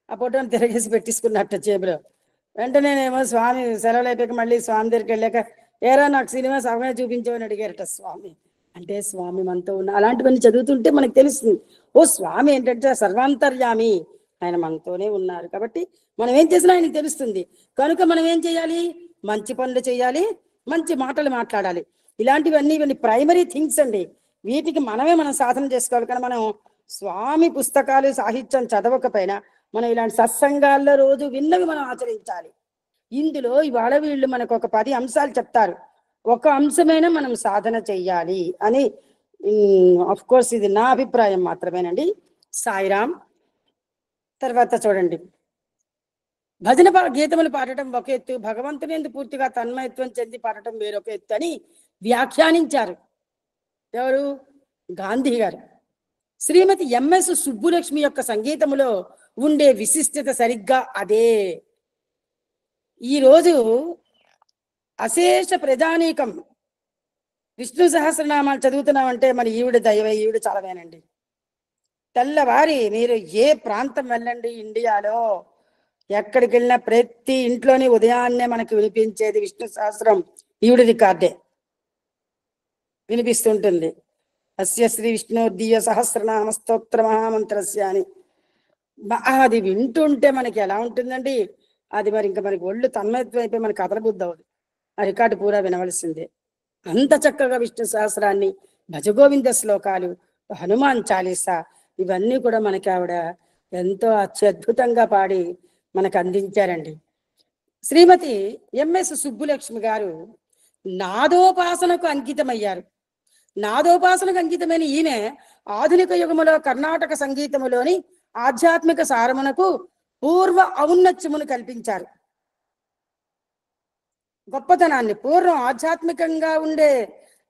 ఆ ఫోటోని తిరగేసి పెట్టించుకున్నట్ట జేబులో. వెంటనేనేమో స్వామి సెలవులు అయిపోయాక మళ్ళీ స్వామి దగ్గరికి వెళ్ళాక, ఏరా నాకు సినిమా సగమే చూపించామని అడిగారట స్వామి. అంటే స్వామి మనతో ఉన్న అలాంటివన్నీ చదువుతుంటే మనకు తెలుస్తుంది, స్వామి ఏంటంటే సర్వాంతర్యామి, ఆయన మనతోనే ఉన్నారు. కాబట్టి మనం ఏం చేసినా ఆయనకి తెలుస్తుంది. కనుక మనం ఏం చేయాలి, మంచి పనులు చేయాలి, మంచి మాటలు మాట్లాడాలి. ఇవన్నీ ప్రైమరీ థింగ్స్ అండి. వీటికి మనం సాధన చేసుకోవాలి. కానీ మనం స్వామి పుస్తకాలు సాహిత్యం చదవకపోయినా మనం ఇలాంటి సత్సంగాల్లో రోజు విన్నవి మనం ఆచరించాలి. ఇందులో ఇవాళ వీళ్ళు మనకు ఒక 10 అంశాలు చెప్తారు, ఒక అంశమైనా మనం సాధన చెయ్యాలి అని. ఆఫ్ కోర్స్ ఇది నా అభిప్రాయం మాత్రమేనండి. సాయిరామ్. తర్వాత చూడండి, భజన గీతములు పాడటం ఒక ఎత్తు, భగవంతుని యందు పూర్తిగా తన్మయత్వం చెంది పాడటం వేరొక ఎత్తు అని వ్యాఖ్యానించారు. ఎవరు? గాంధీ గారు. శ్రీమతి ఎంఎస్ సుబ్బులక్ష్మి యొక్క సంగీతములో ఉండే విశిష్టత సరిగ్గా అదే. ఈరోజు అశేష ప్రజానీకం విష్ణు సహస్రనామాలు చదువుతున్నామంటే మరి ఈవిడ ఈవిడ చాలవేనండి. తెల్లవారి మీరు ఏ ప్రాంతం వెళ్ళండి ఇండియాలో, ఎక్కడికి వెళ్ళినా ప్రతి ఇంట్లోని ఉదయాన్నే మనకి వినిపించేది విష్ణు సహస్రం ఈవిడ రికార్డే వినిపిస్తుంటుంది. అస్య శ్రీ విష్ణుర్దీయ సహస్రనామ స్తోత్ర మహామంత్రస్య అని. అది వింటుంటే మనకి ఎలా ఉంటుందండి, అది మరి ఇంకా మనకి ఒళ్ళు తన్మయత్వం అయిపోయి మనకి కథల బుద్ధి అవ్వదు. ఆ రికార్డు పూరా వినవలసిందే. అంత చక్కగా విష్ణు సహస్రాన్ని, భజగోవింద శ్లోకాలు, హనుమాన్ చాలీసా ఇవన్నీ కూడా మనకి ఆవిడ ఎంతో అత్యద్భుతంగా పాడి మనకు అందించారండి. శ్రీమతి ఎంఎస్ సుబ్బులక్ష్మి గారు నాదోపాసనకు అంకితమయ్యారు. నాదోపాసనకు అంకితమైన ఈమె ఆధునిక యుగములో కర్ణాటక సంగీతములోని ఆధ్యాత్మిక సారమునకు పూర్వ ఔన్నత్యమును కల్పించారు. గొప్పతనాన్ని, పూర్వం ఆధ్యాత్మికంగా ఉండే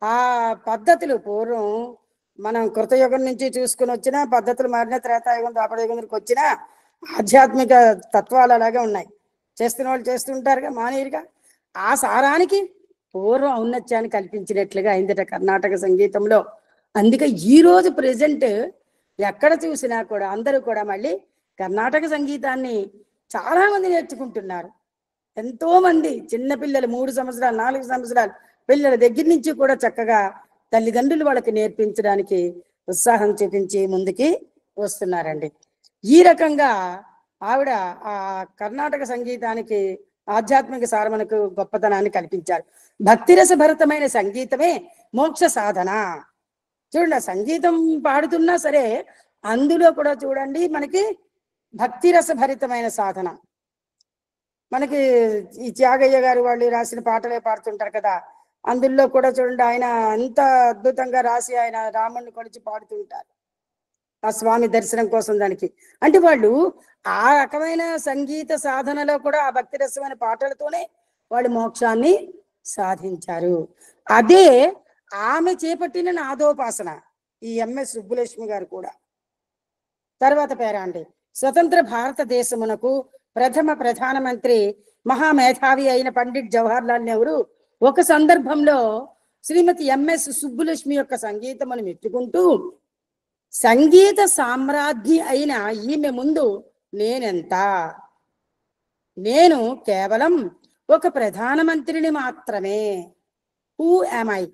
ఆ పద్ధతులు, పూర్వం మనం కృతయుగం నుంచి చూసుకుని వచ్చిన పద్ధతులు మారిన, త్రేతాయుగం ద్వాపరయుగంకి వచ్చిన ఆధ్యాత్మిక తత్వాలు అలాగే ఉన్నాయి. చేస్తున్న వాళ్ళు చేస్తుంటారుగా, మానేరుగా. ఆ సారానికి పూర్వ ఔన్నత్యాన్ని కల్పించినట్లుగా అయిందట కర్ణాటక సంగీతంలో. అందుకే ఈ రోజు ప్రెసెంట్ ఎక్కడ చూసినా కూడా అందరూ కూడా మళ్ళీ కర్ణాటక సంగీతాన్ని చాలా మంది నేర్చుకుంటున్నారు. ఎంతో మంది చిన్నపిల్లలు 3 సంవత్సరాలు 4 సంవత్సరాలు పిల్లల దగ్గర నుంచి కూడా చక్కగా తల్లిదండ్రులు వాళ్ళకి నేర్పించడానికి ఉత్సాహం చూపించి ముందుకి వస్తున్నారండి. ఈ రకంగా ఆవిడ ఆ కర్ణాటక సంగీతానికి ఆధ్యాత్మిక సారమునకు గొప్పతనాన్ని కల్పించారు. భక్తిరస భరితమైన సంగీతమే మోక్ష సాధన. చూడండి, సంగీతం పాడుతున్నా సరే అందులో కూడా చూడండి మనకి భక్తిరస భరితమైన సాధన. మనకి ఈ త్యాగయ్య గారు వాళ్ళు రాసిన పాటలే పాడుతుంటారు కదా, అందులో కూడా చూడండి ఆయన ఎంత అద్భుతంగా రాసి ఆయన రాముడిని కొలిచి పాడుతుంటారు ఆ స్వామి దర్శనం కోసం. దానికి అంటే వాళ్ళు ఆ రకమైన సంగీత సాధనలో కూడా ఆ భక్తి రసమైన పాటలతోనే వాళ్ళు మోక్షాన్ని సాధించారు. అదే ఆమె చేపట్టిన నాదోపాసన ఈ ఎంఎస్ సుబ్బులక్ష్మి గారు కూడా. తర్వాత పేరా అండి, స్వతంత్ర భారతదేశమునకు ప్రథమ ప్రధానమంత్రి మహామేధావి అయిన పండిట్ జవహర్లాల్ నెహ్రూ ఒక సందర్భంలో శ్రీమతి ఎంఎస్ సుబ్బులక్ష్మి యొక్క సంగీతమును మెచ్చుకుంటూ, సంగీత సామ్రాజ్ఞి అయిన ఈమె ముందు నేనెంత, నేను కేవలం ఒక ప్రధానమంత్రిని మాత్రమే, who am I,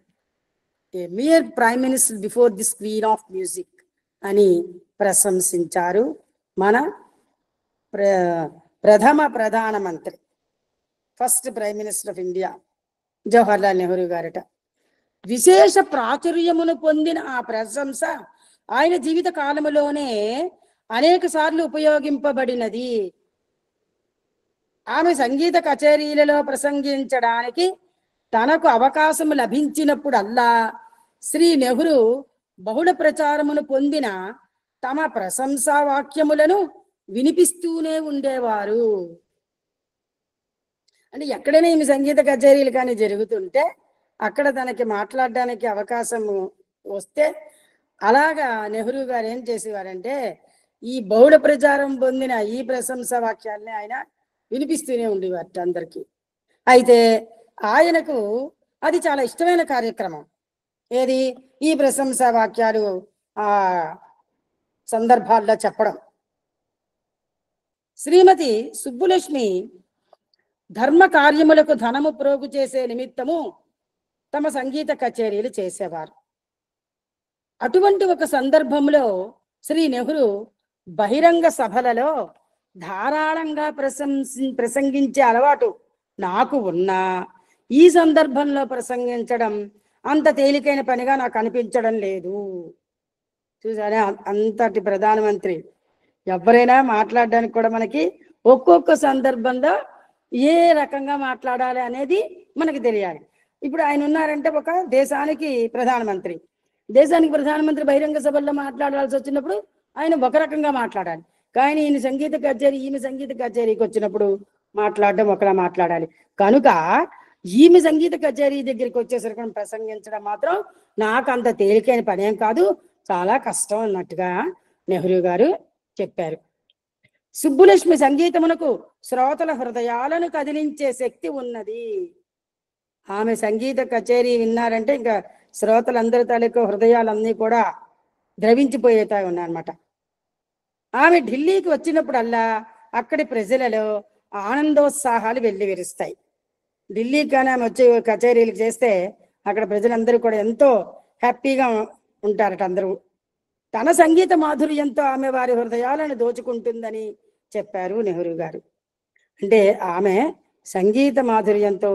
a mere prime minister before the screen of music అని ప్రశంసించారు మన ప్రథమ ప్రధానమంత్రి, first prime minister of India Jawaharlal Nehru గారట. విశేష ప్రాచుర్యమును పొందిన ఆ ప్రశంస ఆయన జీవిత కాలములోనే అనేక సార్లు ఉపయోగింపబడినది. ఆమె సంగీత కచేరీలలో ప్రసంగించడానికి తనకు అవకాశం లభించినప్పుడల్లా శ్రీ నెహ్రూ బహుళ ప్రచారమును పొందిన తమ ప్రశంసా వాక్యములను వినిపిస్తూనే ఉండేవారు. అంటే ఎక్కడైనా ఈమె సంగీత కచేరీలు కానీ జరుగుతుంటే అక్కడ తనకి మాట్లాడడానికి అవకాశం వస్తే అలాగా నెహ్రూ గారు ఏం చేసేవారంటే ఈ బహుళ ప్రచారం పొందిన ఈ ప్రశంసా వాక్యాలని ఆయన వినిపిస్తూనే ఉండేవారు అందరికీ. అయితే ఆయనకు అది చాలా ఇష్టమైన కార్యక్రమం. ఏది? ఈ ప్రశంసా వాక్యాలు ఆ సందర్భాల్లో చెప్పడం. శ్రీమతి సుబ్బులక్ష్మి ధర్మ కార్యములకు ధనము ప్రోగు చేసే నిమిత్తము తమ సంగీత కచేరీలు చేసేవారు. అటువంటి ఒక సందర్భంలో శ్రీ నెహ్రూ బహిరంగ సభలలో ధారాళంగా ప్రసంగించే అలవాటు నాకు ఉన్నా ఈ సందర్భంలో ప్రసంగించడం అంత తేలికైన పనిగా నాకు అనిపించడం లేదు. చూసారా, అంతటి ప్రధానమంత్రి ఎవరైనా మాట్లాడడానికి కూడా మనకి ఒక్కొక్క సందర్భంలో ఏ రకంగా మాట్లాడాలి అనేది మనకి తెలియాలి. ఇప్పుడు ఆయన ఉన్నారంటే ఒక దేశానికి ప్రధానమంత్రి. దేశానికి ప్రధానమంత్రి బహిరంగ సభల్లో మాట్లాడాల్సి వచ్చినప్పుడు ఆయన ఒక రకంగా మాట్లాడాలి. కానీ ఈయన సంగీత కచేరీ ఈమె సంగీత కచేరీకి వచ్చినప్పుడు మాట్లాడడం ఒకలా మాట్లాడాలి. కనుక ఈమె సంగీత కచేరీ దగ్గరికి వచ్చేసరికి ప్రసంగించడం మాత్రం నాకు అంత తేలికైన పనేం కాదు, చాలా కష్టం అన్నట్టుగా నెహ్రూ గారు చెప్పారు. సుబ్బులక్ష్మి సంగీతమునకు శ్రోతల హృదయాలను కదిలించే శక్తి ఉన్నది. ఆమె సంగీత కచేరీ విన్నారంటే ఇంకా శ్రోతలందరి తాలూకు హృదయాలన్నీ కూడా ద్రవించిపోయేతా ఉన్నాయన్నమాట. ఆమె ఢిల్లీకి వచ్చినప్పుడల్లా అక్కడి ప్రజలలో ఆనందోత్సాహాలు వెల్లివిరుస్తాయి. ఢిల్లీకి కానీ ఆమె వచ్చి కచేరీలు చేస్తే అక్కడ ప్రజలందరూ కూడా ఎంతో హ్యాపీగా ఉంటారట అందరూ. తన సంగీత మాధుర్యంతో ఆమె వారి హృదయాలను దోచుకుంటుందని చెప్పారు నెహ్రూ గారు. అంటే ఆమె సంగీత మాధుర్యంతో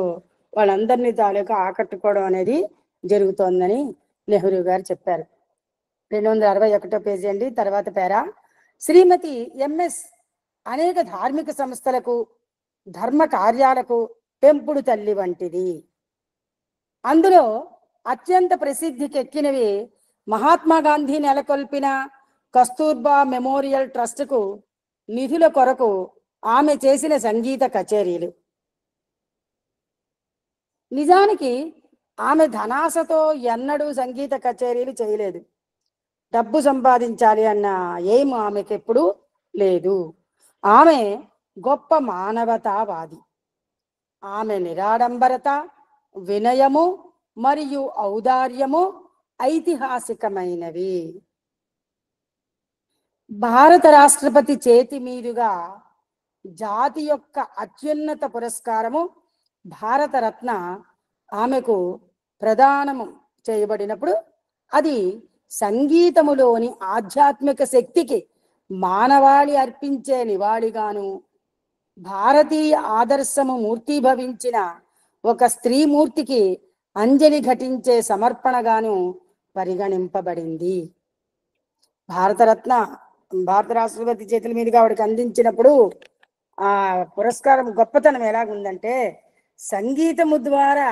వాళ్ళందరినీ తాలూకా ఆకట్టుకోవడం అనేది జరుగుతోందని నెహ్రూ గారు చెప్పారు. 261 పేజీ అండి. తర్వాత పేరా, శ్రీమతి ఎంఎస్ అనేక ధార్మిక సంస్థలకు ధర్మ కార్యాలకు పెంపుడు తల్లి వంటిది. అందులో అత్యంత ప్రసిద్ధికెక్కినవి మహాత్మా గాంధీ నెలకొల్పిన కస్తూర్బా మెమోరియల్ ట్రస్ట్కు నిధుల కొరకు ఆమె చేసిన సంగీత కచేరీలు. నిజానికి ఆమె ధనాశతో ఎన్నడూ సంగీత కచేరీలు చేయలేదు. డబ్బు సంపాదించాలి అన్న ఏం ఆమెకి ఎప్పుడూ లేదు. ఆమె గొప్ప మానవతావాది. ఆమె నిరాడంబరత, వినయము మరియు ఔదార్యము ఐతిహాసికమైనవి. భారత రాష్ట్రపతి చేతి మీదుగా జాతి యొక్క అత్యున్నత పురస్కారము భారతరత్న ఆమెకు ప్రదానము చేయబడినప్పుడు అది సంగీతములోని ఆధ్యాత్మిక శక్తికి మానవాళి అర్పించే నివాళిగాను, భారతీయ ఆదర్శము మూర్తిభవించిన ఒక స్త్రీమూర్తికి అంజలి ఘటించే సమర్పణగాను పరిగణింపబడింది. భారతరత్న భారత రాష్ట్రపతి చేతుల మీదుగా ఆవిడకి అందించినప్పుడు ఆ పురస్కారం గొప్పతనం ఎలాగుందంటే, సంగీతము ద్వారా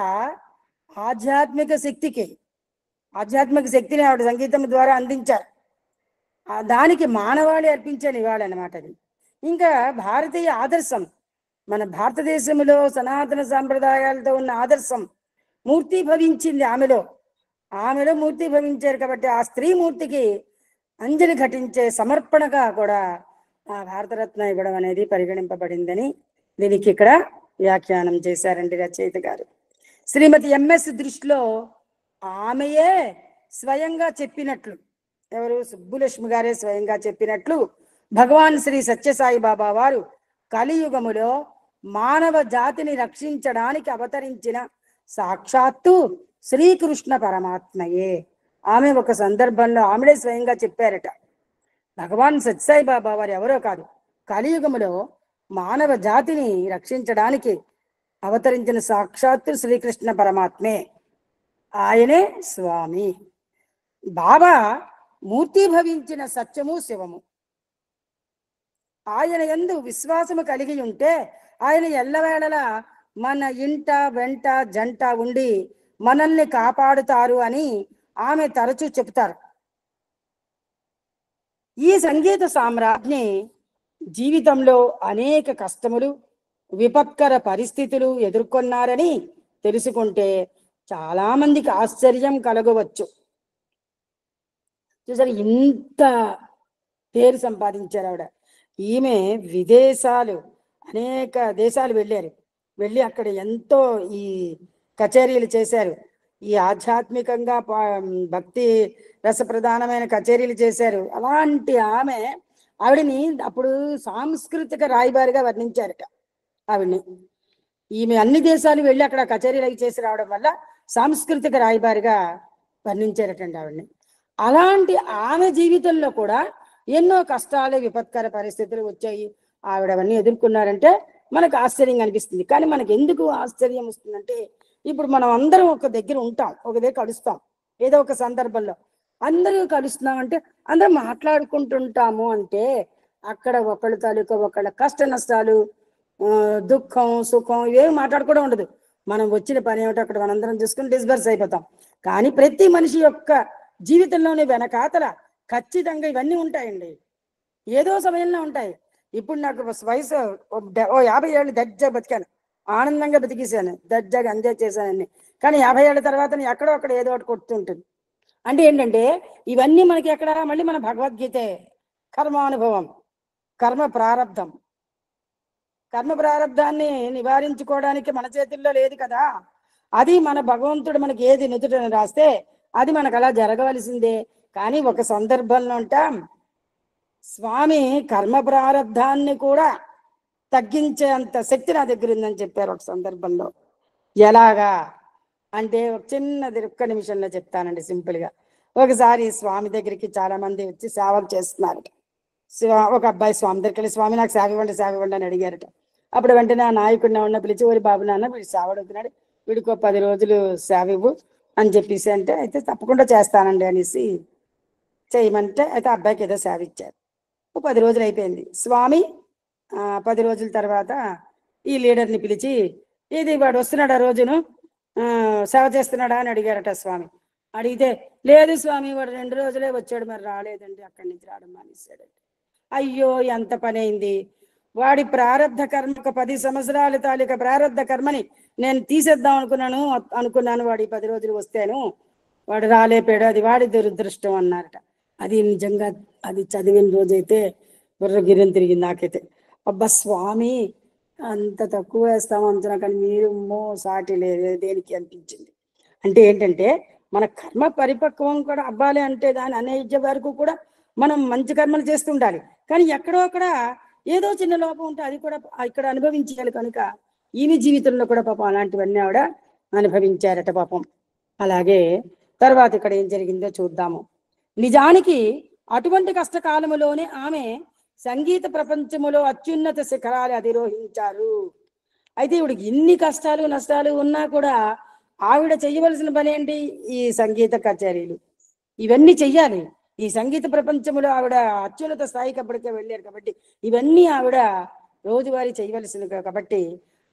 ఆధ్యాత్మిక శక్తిని ఆవిడ సంగీతం ద్వారా అందించారు. దానికి మానవాళి అర్పించే నివాళి అన్నమాట అది. ఇంకా భారతీయ ఆదర్శం, మన భారతదేశంలో సనాతన సాంప్రదాయాలతో ఉన్న ఆదర్శం మూర్తిభవించింది ఆమెలో మూర్తిభవించారు. కాబట్టి ఆ స్త్రీ మూర్తికి అంజలి ఘటించే సమర్పణగా కూడా ఆ భారతరత్న ఇవ్వడం అనేది పరిగణింపబడిందని దీనికి ఇక్కడ వ్యాఖ్యానం చేశారండి రచయిత గారు. శ్రీమతి ఎంఎస్ దృష్టిలో ఆమెయే స్వయంగా చెప్పినట్లు, ఎవరు సుబ్బులక్ష్మి గారే స్వయంగా చెప్పినట్లు, భగవాన్ శ్రీ సత్యసాయి బాబా వారు కలియుగములో మానవ జాతిని రక్షించడానికి అవతరించిన సాక్షాత్తు శ్రీకృష్ణ పరమాత్మయే. ఆమె ఒక సందర్భంలో ఆమెడే స్వయంగా చెప్పారట, భగవాన్ సత్యసాయి బాబా వారు ఎవరో కాదు, కలియుగములో మానవ జాతిని రక్షించడానికి అవతరించిన సాక్షాత్తు శ్రీకృష్ణ పరమాత్మే, ఆయనే స్వామి. బాబా మూర్తిభవించిన సత్యము శివము. ఆయన యందు విశ్వాసము కలిగి ఉంటే ఆయన ఎల్లవేళలా మన ఇంట వెంట జంట ఉండి మనల్ని కాపాడుతారు అని ఆమె తరచూ చెప్తారు. ఈ సంగీత సామ్రాజ్ఞి జీవితంలో అనేక కష్టములు, విపత్కర పరిస్థితులు ఎదుర్కొన్నారని తెలుసుకుంటే చాలా మందికి ఆశ్చర్యం కలగవచ్చు. చూసారు, ఇంత పేరు సంపాదించారు ఆవిడ. ఈమె అనేక దేశాలు వెళ్ళి అక్కడ ఎంతో ఈ కచేరీలు చేశారు. ఈ ఆధ్యాత్మికంగా భక్తి రసప్రధానమైన కచేరీలు చేశారు. అలాంటి ఆవిడని అప్పుడు సాంస్కృతిక రాయబారిగా వర్ణించారట ఆవిడ్ని. ఈమె అన్ని దేశాలు వెళ్ళి అక్కడ కచేరీలు చేసి రావడం వల్ల సాంస్కృతిక రాయబారిగా వర్ణించారటండి ఆవిడ్ని. అలాంటి ఆమె జీవితంలో కూడా ఎన్నో కష్టాలు, విపత్కర పరిస్థితులు వచ్చాయి. ఆవిడ అవన్నీ ఎదుర్కొన్నారంటే మనకు ఆశ్చర్యంగా అనిపిస్తుంది. కానీ మనకు ఎందుకు ఆశ్చర్యం వస్తుందంటే, ఇప్పుడు మనం అందరం ఒక దగ్గర ఉంటాం, ఒక దగ్గర కలుస్తాం, ఏదో ఒక సందర్భంలో అందరూ కలుస్తున్నామంటే అందరం మాట్లాడుకుంటుంటాము అంటే అక్కడ ఒకళ్ళ తాలూకా ఒకళ్ళ కష్ట నష్టాలు, దుఃఖం, సుఖం ఇవేమి మాట్లాడుకోవడం ఉండదు. మనం వచ్చిన పని ఏమిటో అక్కడ మనందరం చూసుకుని డిస్బర్స్ అయిపోతాం. కానీ ప్రతి మనిషి యొక్క జీవితంలోనే వెనకాతల ఖచ్చితంగా ఇవన్నీ ఉంటాయండి, ఏదో సమయంలో ఉంటాయి. ఇప్పుడు నాకు వయసు 50 ఏళ్ళు దర్జా బతికాను, ఆనందంగా బతికేసాను, దర్జాగా ఎంజాయ్ చేశానని. కానీ 50 ఏళ్ళ తర్వాత ఎక్కడో అక్కడ ఏదో ఒకటి కొడుతుంటుంది. అంటే ఏంటంటే ఇవన్నీ మనకి ఎక్కడ, మళ్ళీ మన భగవద్గీతే, కర్మానుభవం, కర్మ ప్రారంధాన్ని నివారించుకోవడానికి మన చేతుల్లో లేదు కదా. అది మన భగవంతుడు మనకి ఏది నుదుటని రాస్తే అది మనకు అలా జరగవలసిందే. కానీ ఒక సందర్భంలో ఉంటాం, స్వామి కర్మ ప్రారంధాన్ని కూడా తగ్గించే అంత శక్తి నా దగ్గర ఉందని చెప్పారు ఒక సందర్భంలో. ఎలాగా అంటే ఒక చిన్నది ఒక్క నిమిషంలో చెప్తానండి సింపుల్గా. ఒకసారి స్వామి దగ్గరికి చాలా మంది వచ్చి సేవలు చేస్తున్నారట. ఒక అబ్బాయి స్వామి దగ్గరికి వెళ్ళి, స్వామి నాకు సేవ ఇవ్వండి అని అడిగారట. అప్పుడు వెంటనే ఆ నాయకుడిని ఉన్న పిలిచి, ఓరి బాబు నాన్న వీడు సేవ అడుగుతున్నాడు, వీడికి 10 రోజులు సేవ ఇవ్వు అని చెప్పేసి అంటే, అయితే తప్పకుండా చేస్తానండి అనేసి చేయమంటే, అయితే అబ్బాయికి ఏదో సేవ ఇచ్చారు. 10 రోజులు అయిపోయింది. స్వామి 10 రోజుల తర్వాత ఈ లీడర్ని పిలిచి, ఇది వాడు వస్తున్నాడు ఆ రోజును సేవ చేస్తున్నాడా అని అడిగారట స్వామి. అడిగితే, లేదు స్వామి వాడు 2 రోజులే వచ్చాడు, మరి రాలేదండి, అక్కడి నుంచి రావడం మానేశాడండి. అయ్యో ఎంత పని అయింది. వాడి ప్రారంధ కర్మ, ఒక 10 సంవత్సరాల తాలూకా ప్రారంధ కర్మని నేను తీసేద్దాం అనుకున్నాను. వాడి 10 రోజులు వస్తేను వాడు రాలేపాడు, అది వాడి దురదృష్టం అన్నారట. అది నిజంగా అది చదివిన రోజైతే బుర్ర గిర్రెని తిరిగింది నాకైతే. అబ్బా స్వామి అంత తక్కువ వేస్తాం అంటున్నా, కానీ మీరు సాటి లేదు దేనికి అనిపించింది. అంటే ఏంటంటే మన కర్మ పరిపక్వం కూడా అవ్వాలి అంటే దాని అనేక వరకు కూడా మనం మంచి కర్మలు చేస్తుండాలి. కానీ ఎక్కడో అక్కడ ఏదో చిన్న లోపం ఉంటే అది కూడా ఇక్కడ అనుభవించాలి. కనుక ఈమె జీవితంలో కూడా పాపం అలాంటివన్నీ ఆవిడ అనుభవించారట పాపం. అలాగే తర్వాత ఇక్కడ ఏం జరిగిందో చూద్దాము. నిజానికి అటువంటి కష్టకాలములోనే ఆమె సంగీత ప్రపంచములో అత్యున్నత శిఖరాలు అధిరోహించారు. అయితే ఇవిడికి ఇన్ని కష్టాలు నష్టాలు ఉన్నా కూడా ఆవిడ చెయ్యవలసిన పని ఏంటి? ఈ సంగీత కచేరీలు ఇవన్నీ చెయ్యాలి. ఈ సంగీత ప్రపంచంలో ఆవిడ అత్యున్నత స్థాయికి అప్పటికే వెళ్ళారు కాబట్టి ఇవన్నీ ఆవిడ రోజువారీ చేయవలసింది కాబట్టి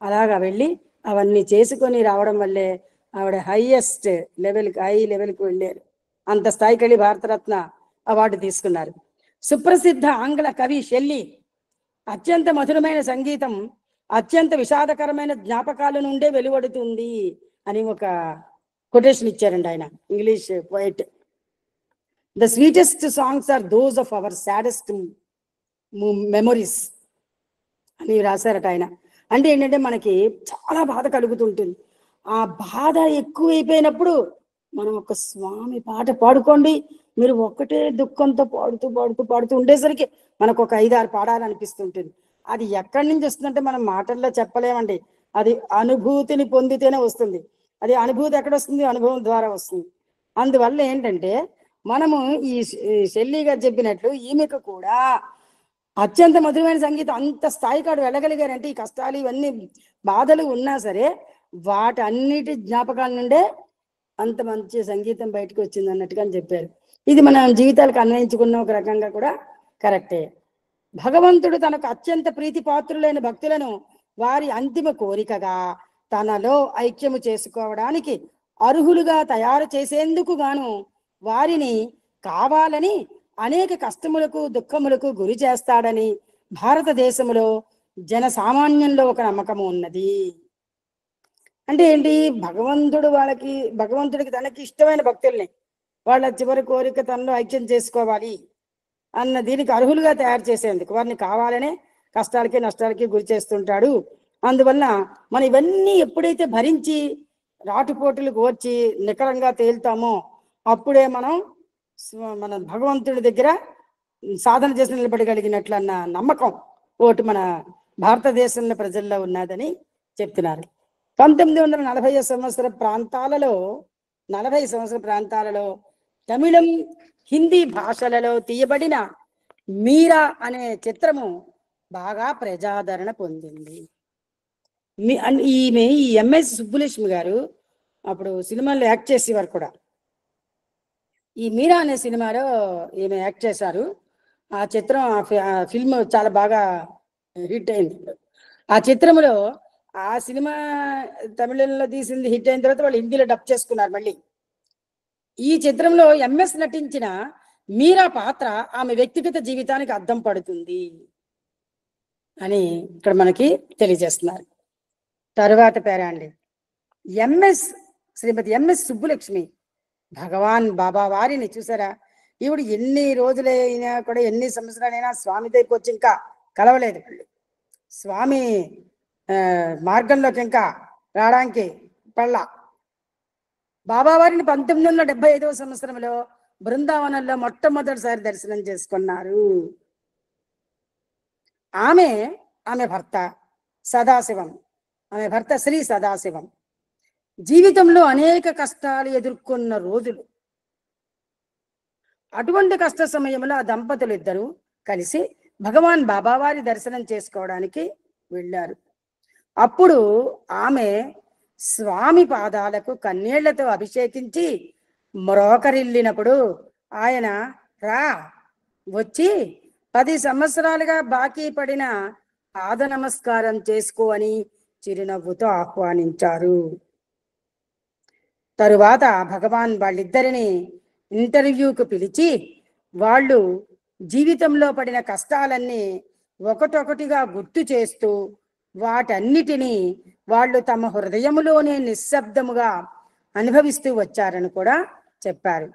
అలాగా వెళ్ళి అవన్నీ చేసుకొని రావడం వల్లే ఆవిడ హైయెస్ట్ లెవెల్కి హై లెవెల్కి వెళ్ళారు. అంత స్థాయికి వెళ్ళి భారతరత్న అవార్డు తీసుకున్నారు. సుప్రసిద్ధ ఆంగ్ల కవి షెల్లీ అత్యంత మధురమైన సంగీతం అత్యంత విషాదకరమైన జ్ఞాపకాల నుండే వెలువడుతుంది అని ఒక కొటేషన్ ఇచ్చారండి ఆయన, English poet. The sweetest songs are those of our saddest memories అని రాశారట ఆయన. అంటే ఏంటంటే మనకి చాలా బాధ కలుగుతుంటుంది. ఆ బాధ ఎక్కువైపోయినప్పుడు మనం ఒక స్వామి పాట పాడుకోండి, మీరు ఒక్కటే దుఃఖంతో పాడుతూ ఉండేసరికి మనకు ఒక 5-6 పాడాలనిపిస్తుంటుంది. అది ఎక్కడి నుంచి వస్తుందంటే మనం మాటల్లో చెప్పలేమండి. అది అనుభూతిని పొందితేనే వస్తుంది. అది అనుభూతి ఎక్కడ వస్తుంది? అనుభవం ద్వారా వస్తుంది. అందువల్ల ఏంటంటే మనము ఈ షెల్లీ గారు చెప్పినట్లు ఈమెకు కూడా అత్యంత మధురమైన సంగీతం అంత స్థాయికి ఆడు వెళ్ళగలిగారంటే ఈ కష్టాలు ఇవన్నీ బాధలు ఉన్నా సరే వాటన్నిటి జ్ఞాపకాల నుండే అంత మంచి సంగీతం బయటకు వచ్చింది అన్నట్టుగా అని చెప్పారు. ఇది మన జీవితాలకు అన్వయించుకున్న ఒక రకంగా కూడా కరెక్టే. భగవంతుడు తనకు అత్యంత ప్రీతిపాత్రులైన భక్తులను వారి అంతిమ కోరికగా తనలో ఐక్యము చేసుకోవడానికి అర్హులుగా తయారు చేసేందుకు గాను వారిని కావాలని అనేక కష్టములకు దుఃఖములకు గురి చేస్తాడని భారతదేశంలో జన సామాన్యంలో ఒక నమ్మకము ఉన్నది. అంటే ఏంటి? భగవంతుడికి తనకి ఇష్టమైన భక్తుల్ని వాళ్ళ చివరి కోరిక తనలో ఐక్యం చేసుకోవాలి అన్న దీనికి అర్హులుగా తయారు చేసేందుకు వారిని కావాలనే కష్టాలకి నష్టాలకి గురి చేస్తుంటాడు. అందువల్ల మనం ఇవన్నీ ఎప్పుడైతే భరించి రాటుపోటులకు వచ్చి నికరంగా తేలుతామో అప్పుడే మనం మన భగవంతుడి దగ్గర సాధన చేసి నిలబడగలిగినట్లు అన్న నమ్మకం ఒకటి మన భారతదేశంలో ప్రజల్లో ఉన్నదని చెప్తున్నారు. 1940 సంవత్సర ప్రాంతాలలో తమిళం హిందీ భాషలలో తీయబడిన మీరా అనే చిత్రము బాగా ప్రజాదరణ పొందింది. ఈమె ఈ ఎంఎస్ సుబ్బులక్ష్మి గారు అప్పుడు సినిమాల్లో యాక్ట్ చేసేవారు కూడా. ఈ మీరా అనే సినిమాలో ఈమె యాక్ట్ చేశారు. ఆ చిత్రం ఫిల్మ్ చాలా బాగా హిట్ అయింది. ఆ చిత్రంలో ఆ సినిమా తమిళంలో తీసింది హిట్ అయిన తర్వాత వాళ్ళు హిందీలో డబ్ చేసుకున్నారు మళ్ళీ. ఈ చిత్రంలో ఎంఎస్ నటించిన మీరా పాత్ర ఆమె వ్యక్తిగత జీవితానికి అద్దం పడుతుంది అని ఇక్కడ మనకి తెలియజేస్తున్నారు. తరువాత పేరా అండి శ్రీమతి ఎంఎస్ సుబ్బులక్ష్మి భగవాన్ బాబా వారిని చూసారా? ఈవిడ ఎన్ని రోజులైనా కూడా ఎన్ని సంవత్సరాలైనా స్వామి దగ్గరికి వచ్చి ఇంకా కలవలేదు. స్వామి మార్గంలోకి ఇంకా రావడానికి పళ్ళ. బాబావారిని 1975వ సంవత్సరంలో బృందావనంలో మొట్టమొదటిసారి దర్శనం చేసుకున్నారు. ఆమె భర్త సదాశివం, ఆమె భర్త శ్రీ సదాశివం జీవితంలో అనేక కష్టాలు ఎదుర్కొన్న రోజులు. అటువంటి కష్ట సమయంలో ఆ దంపతులు ఇద్దరు కలిసి భగవాన్ బాబావారి దర్శనం చేసుకోవడానికి వెళ్ళారు. అప్పుడు ఆమె స్వామి పాదాలకు కన్నీళ్లతో అభిషేకించి మ్రోకరిల్లినప్పుడు ఆయన వచ్చి 10 సంవత్సరాలుగా బాకీ పడిన పాద నమస్కారం చేసుకో అని చిరునవ్వుతో ఆహ్వానించారు. తరువాత భగవాన్ వాళ్ళిద్దరిని ఇంటర్వ్యూకు పిలిచి వాళ్ళు జీవితంలో పడిన కష్టాలన్నీ ఒకటొకటిగా గుర్తు చేస్తూ వాటన్నిటినీ వాళ్ళు తమ హృదయములోనే నిశ్శబ్దముగా అనుభవిస్తూ వచ్చారని కూడా చెప్పారు.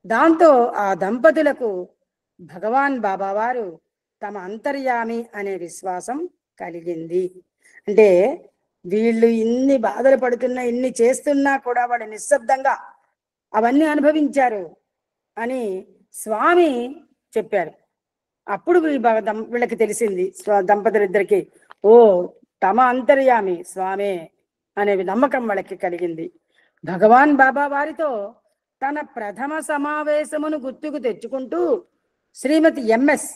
దాంతో ఆ దంపతులకు భగవాన్ బాబావారు తమ అంతర్యామి అనే విశ్వాసం కలిగింది. అంటే వీళ్ళు ఇన్ని బాధలు పడుతున్నా, ఇన్ని చేస్తున్నా కూడా వాళ్ళు నిశ్శబ్దంగా అవన్నీ అనుభవించారు అని స్వామి చెప్పారు. అప్పుడు వీళ్ళకి తెలిసింది, దంపతులిద్దరికి, ఓ తమ అంతర్యామి స్వామే అనే నమ్మకం వాళ్ళకి కలిగింది. భగవాన్ బాబా వారితో తన ప్రథమ సమావేశమును గుర్తుకు తెచ్చుకుంటూ శ్రీమతి ఎంఎస్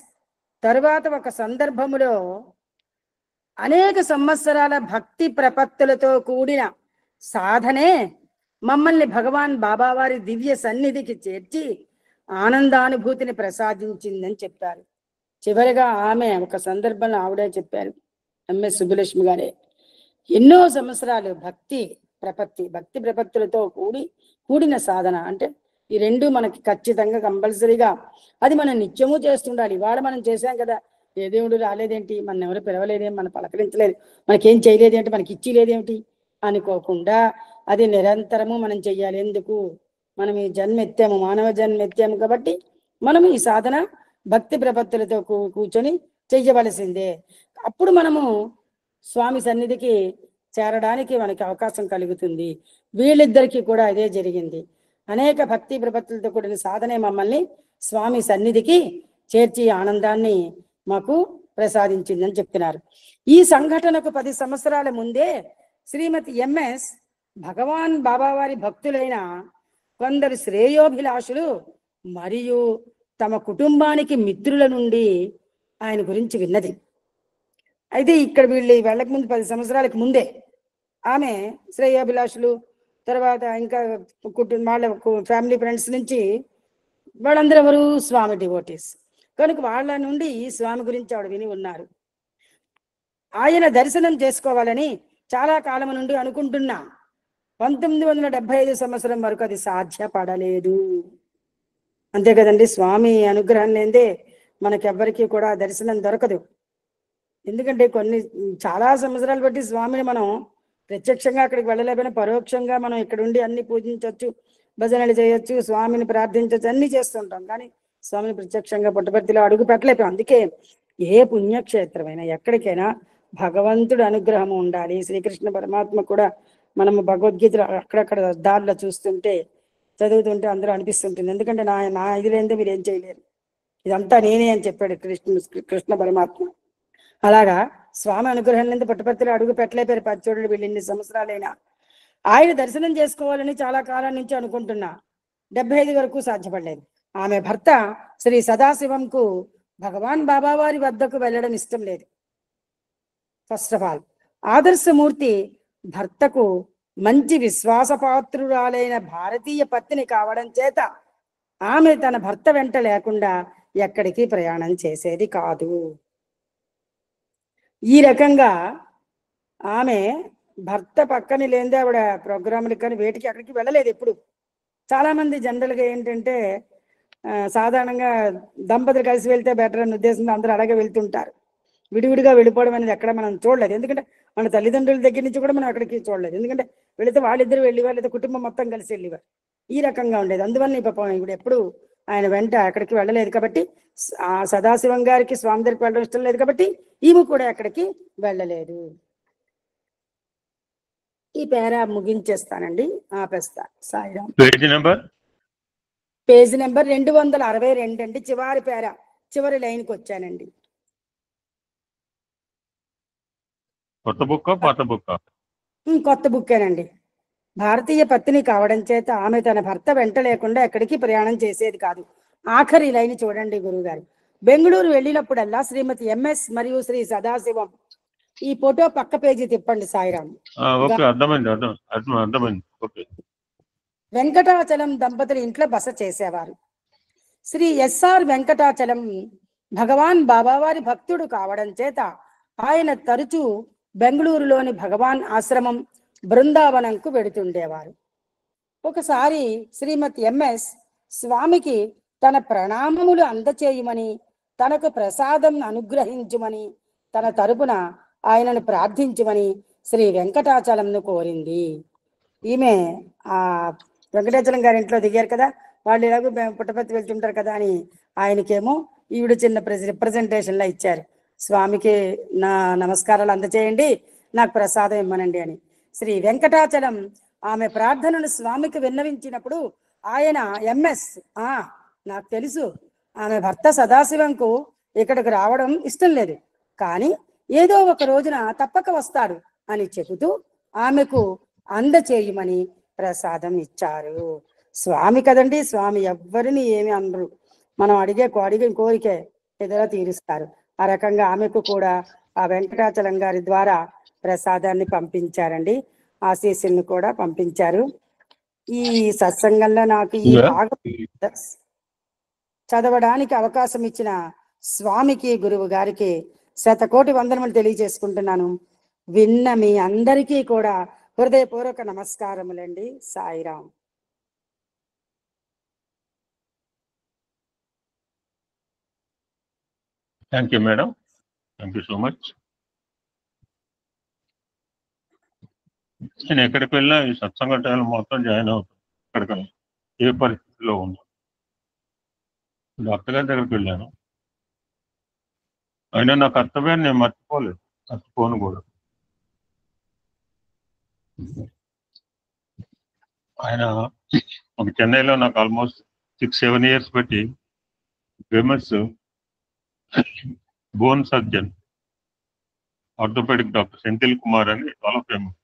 తరువాత ఒక సందర్భములో అనేక సంవత్సరాల భక్తి ప్రపత్తులతో కూడిన సాధనే మమ్మల్ని భగవాన్ బాబావారి దివ్య సన్నిధికి చేర్చి ఆనందానుభూతిని ప్రసాదించిందని చెప్పారు. చివరిగా ఆమె ఒక సందర్భంలో ఆవిడే చెప్పారు, ఎంఎస్ సుబ్బలక్ష్మి గారే, ఎన్నో సంవత్సరాలు భక్తి ప్రపత్తులతో కూడిన సాధన అంటే ఈ రెండు మనకి ఖచ్చితంగా కంపల్సరీగా అది మనం నిత్యము చేస్తుండాలి. ఇవాళ మనం చేశాం కదా, ఏ దేవుడు రాలేదేంటి, మన ఎవరు పిలవలేదేం, మన పలకరించలేదు, మనకేం చేయలేదేంటి, మనకి ఇచ్చి లేదేమిటి అనుకోకుండా అది నిరంతరము మనం చెయ్యాలి. ఎందుకు, మనం ఈ జన్మ ఎత్తాము, మానవ జన్మ ఎత్తాము కాబట్టి మనం ఈ సాధన భక్తి ప్రపత్తులతో కూర్చొని చెయ్యవలసిందే. అప్పుడు మనము స్వామి సన్నిధికి చేరడానికి మనకి అవకాశం కలుగుతుంది. వీళ్ళిద్దరికీ కూడా అదే జరిగింది. అనేక భక్తి ప్రపత్తులతో కూడిన సాధనే మమ్మల్ని స్వామి సన్నిధికి చేర్చి ఆనందాన్ని మాకు ప్రసాదించిందని చెప్తున్నారు. ఈ సంఘటనకు 10 సంవత్సరాల ముందే శ్రీమతి ఎంఎస్ భగవాన్ బాబావారి భక్తులైన కొందరు శ్రేయోభిలాషులు మరియు తమ కుటుంబానికి మిత్రుల నుండి ఆయన గురించి విన్నది. అయితే ఇక్కడ వీళ్ళు వెళ్ళక ముందు 10 సంవత్సరాలకు ముందే ఆమె శ్రేయోభిలాషులు, తర్వాత ఇంకా వాళ్ళ ఫ్యామిలీ ఫ్రెండ్స్ నుంచి వాళ్ళందరూ ఎవరు, స్వామి డివోటీస్ కనుక వాళ్ళ నుండి స్వామి గురించి ఆవిడ విని ఉన్నారు. ఆయన దర్శనం చేసుకోవాలని చాలా కాలం నుండి అనుకుంటున్నా 1975 సంవత్సరం వరకు అది సాధ్యపడలేదు. అంతే కదండి, స్వామి అనుగ్రహం లేదే మనకెవ్వరికీ కూడా దర్శనం దొరకదు. ఎందుకంటే చాలా సంవత్సరాలు బట్టి స్వామిని మనం ప్రత్యక్షంగా అక్కడికి వెళ్ళలేకపోయినా పరోక్షంగా మనం ఇక్కడ ఉండి అన్ని పూజించవచ్చు, భజనలు చేయొచ్చు, స్వామిని ప్రార్థించవచ్చు, అన్ని చేస్తుంటాం. కానీ స్వామిని ప్రత్యక్షంగా పుట్టపర్తిలో అడుగు పెట్టలేకపోయాం. అందుకే ఏ పుణ్యక్షేత్రమైనా ఎక్కడికైనా భగవంతుడు అనుగ్రహం ఉండాలి. శ్రీకృష్ణ పరమాత్మ కూడా మనము భగవద్గీతలో అక్కడక్కడ దారిలో చూస్తుంటే చదువుతుంటే అందరూ అనిపిస్తుంటుంది, ఎందుకంటే నా ఇది లేదే మీరు ఏం చేయలేరు, ఇదంతా నేనే అని చెప్పాడు కృష్ణ పరమాత్మ. అలాగా స్వామి అనుగ్రహం లేదు పుట్టపర్తిలో అడుగు పెట్టలేపారు పచ్చోళ్ళు వీళ్ళు ఇన్ని సంవత్సరాలైనా. ఆయన దర్శనం చేసుకోవాలని చాలా కాలం నుంచి అనుకుంటున్నా, 75 వరకు సాధ్యపడలేదు. ఆమె భర్త శ్రీ సదాశివంకు భగవాన్ బాబావారి వద్దకు వెళ్ళడం ఇష్టం లేదు. ఫస్ట్ ఆఫ్ ఆల్ ఆదర్శమూర్తి భర్తకు మంచి విశ్వాసపాత్రురాలైన భారతీయ పత్ని కావడం చేత ఆమె తన భర్త వెంట లేకుండా ఎక్కడికి ప్రయాణం చేసేది కాదు. ఈ రకంగా ఆమె భర్త పక్కన లేదే ఆవిడ ప్రోగ్రాములకు కానీ వేటికి అక్కడికి వెళ్ళలేదు ఎప్పుడు. చాలా మంది జనరల్గా ఏంటంటే సాధారణంగా దంపతులు కలిసి వెళ్తే బెటర్ అనే ఉద్దేశంతో అందరూ అలాగే వెళ్తుంటారు. విడివిడిగా వెళ్ళిపోవడం అనేది ఎక్కడ మనం చూడలేదు. ఎందుకంటే మన తల్లిదండ్రుల దగ్గర నుంచి కూడా మనం అక్కడికి చూడలేదు. ఎందుకంటే వెళితే వాళ్ళిద్దరు వెళ్ళేవారు, లేదా కుటుంబం మొత్తం కలిసి వెళ్ళేవారు. ఈ రకంగా ఉండేది. అందువల్ల ఇప్పుడు ఎప్పుడు ఆయన వెంట అక్కడికి వెళ్ళలేదు కాబట్టి, ఆ సదాశివం గారికి స్వామి దగ్గరికి వెళ్ళడం ఇష్టం లేదు కాబట్టి ఈమె కూడా ఎక్కడికి వెళ్ళలేదు. ఈ పేరా ముగించేస్తానండి, ఆపేస్తా. సాయిరామ్. పేజ్ నెంబర్ 262 అండి, చివరి పేరా, చివరి లైన్కి వచ్చానండి. కొత్త బుక్కేనండి. భారతీయ పత్ని కావడం చేత ఆమె తన భర్త వెంట లేకుండా ఎక్కడికి ప్రయాణం చేసేది కాదు. ఆఖరి లైన్ చూడండి గురువుగారు. బెంగళూరు వెళ్ళినప్పుడల్లా శ్రీమతి ఎంఎస్ మరియు శ్రీ సదాశివం, ఈ ఫోటో పక్క పేజీ తిప్పండి సాయిరామ్, వెంకటాచలం దంపతులు ఇంట్లో బస చేసేవారు. శ్రీ ఎస్ఆర్ వెంకటాచలం భగవాన్ బాబావారి భక్తుడు కావడం చేత ఆయన తరచూ బెంగళూరులోని భగవాన్ ఆశ్రమం బృందావనంకు వెడుతుండేవారు. ఒకసారి శ్రీమతి ఎంఎస్ స్వామికి తన ప్రణామములు అందచేయమని, తనకు ప్రసాదం అనుగ్రహించుమని, తన తరపున ఆయనను ప్రార్థించమని శ్రీ వెంకటాచలంను కోరింది. ఈమె ఆ వెంకటాచలం గారి ఇంట్లో దిగారు కదా, వాళ్ళు ఎలాగో పుట్టపర్తి వెళ్తుంటారు కదా అని ఆయనకేమో ఈవిడ చిన్న రిప్రజెంటేషన్లా ఇచ్చారు. స్వామికి నా నమస్కారాలు అందచేయండి, నాకు ప్రసాదం ఇమ్మనండి అని. శ్రీ వెంకటాచలం ఆమె ప్రార్థనను స్వామికి విన్నవించినప్పుడు ఆయన ఎంఎస్ నాకు తెలుసు ఆమె భర్త సదాశివంకు ఇక్కడికి రావడం ఇష్టం లేదు, కానీ ఏదో ఒక రోజున తప్పక వస్తాడు అని చెబుతూ ఆమెకు అందచేయమని ప్రసాదం ఇచ్చారు. స్వామి కదండి, స్వామి ఎవ్వరిని ఏమి అనరు, మనం అడిగే కోరికే ఎదుర తీరుస్తారు. ఆ రకంగా ఆమెకు కూడా ఆ వెంకటాచలం గారి ద్వారా ప్రసాదాన్ని పంపించారండి, ఆశీస్సులను కూడా పంపించారు. ఈ సత్సంగంలో నాకు ఈ భాగం చదవడానికి అవకాశం ఇచ్చిన స్వామికి, గురువు గారికి శతకోటి వందనములు తెలియజేసుకుంటున్నాను. విన్న మీ అందరికీ కూడా హృదయపూర్వక నమస్కారములండి. Sairam. Thank you madam, thank you so much. నేను ఎక్కడికి వెళ్ళినా ఈ సత్సంగ టైంలో మొత్తం జాయిన్ అవుతాను. ఎక్కడికి ఏ పరిస్థితిలో ఉన్నా డాక్టర్ గారి దగ్గరికి వెళ్ళాను, అయినా నా కర్తవ్యాన్ని నేను మర్చిపోను కూడా. ఆయన ఒక చెన్నైలో నాకు ఆల్మోస్ట్ 6-7 years పెట్టి famous bone surgeon orthopaedic doctor Senthil Kumar అని చాలా ఫేమస్.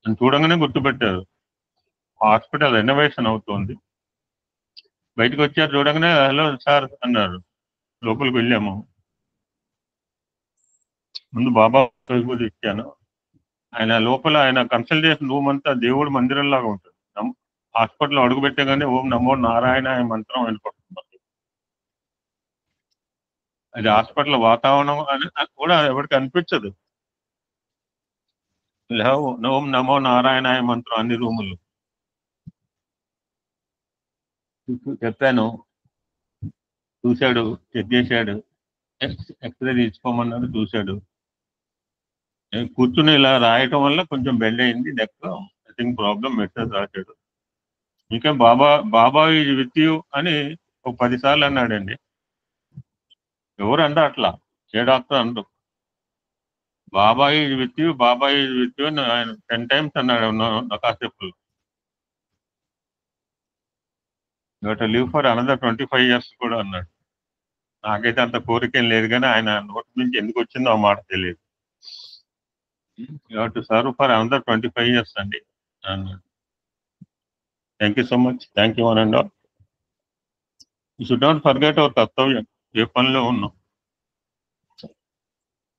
నన్ను చూడంగానే గుర్తుపెట్టారు. హాస్పిటల్ రెనోవేషన్ అవుతుంది, బయటకు వచ్చారు, చూడంగానే హలో సార్ అన్నారు. లోపలికి వెళ్ళాము, ముందు బాబా ఇచ్చాను. ఆయన లోపల ఆయన కన్సల్టేషన్ రూమ్ అంతా దేవుడు మందిరంలాగా ఉంటుంది. హాస్పిటల్ అడుగు పెట్టగానే ఓం నమో నారాయణ మంత్రం వినపడుతుంది. అది హాస్పిటల్ వాతావరణం అని కూడా ఎవరికి అనిపించదు. ఓం నమో నారాయణ మంత్రం అన్ని రూములు. చెప్పాను, చూశాడు, చెక్ చేశాడు, ఎక్స్రే తీసుకోమన్నాడు, చూశాడు. కూర్చుని ఇలా రాయటం వల్ల కొంచెం బెండ్ అయింది neck, I think problem message రాశాడు. ఇంకా బాబా ఈజ్ విత్ యూ అని ఒక 10 సార్లు అన్నాడండి. ఎవరు అంట అట్లా, ఏ డాక్టర్ అంటారు Baba is with you, Baba is with you అని ఆయన 10 times అన్నాడు కాసేపు. లివ్ ఫర్ అనదర్ 25 years కూడా అన్నాడు. నాకైతే అంత కోరికేం లేదు, కానీ ఆయన నోటి నుంచి ఎందుకు వచ్చిందో ఆ మాట తెలియదు. To serve for another 25 years అండి అన్నాడు. Thank you so much, thank you one and all. You should not forget our కర్తవ్యం. ఏ పనిలో ఉన్నాం,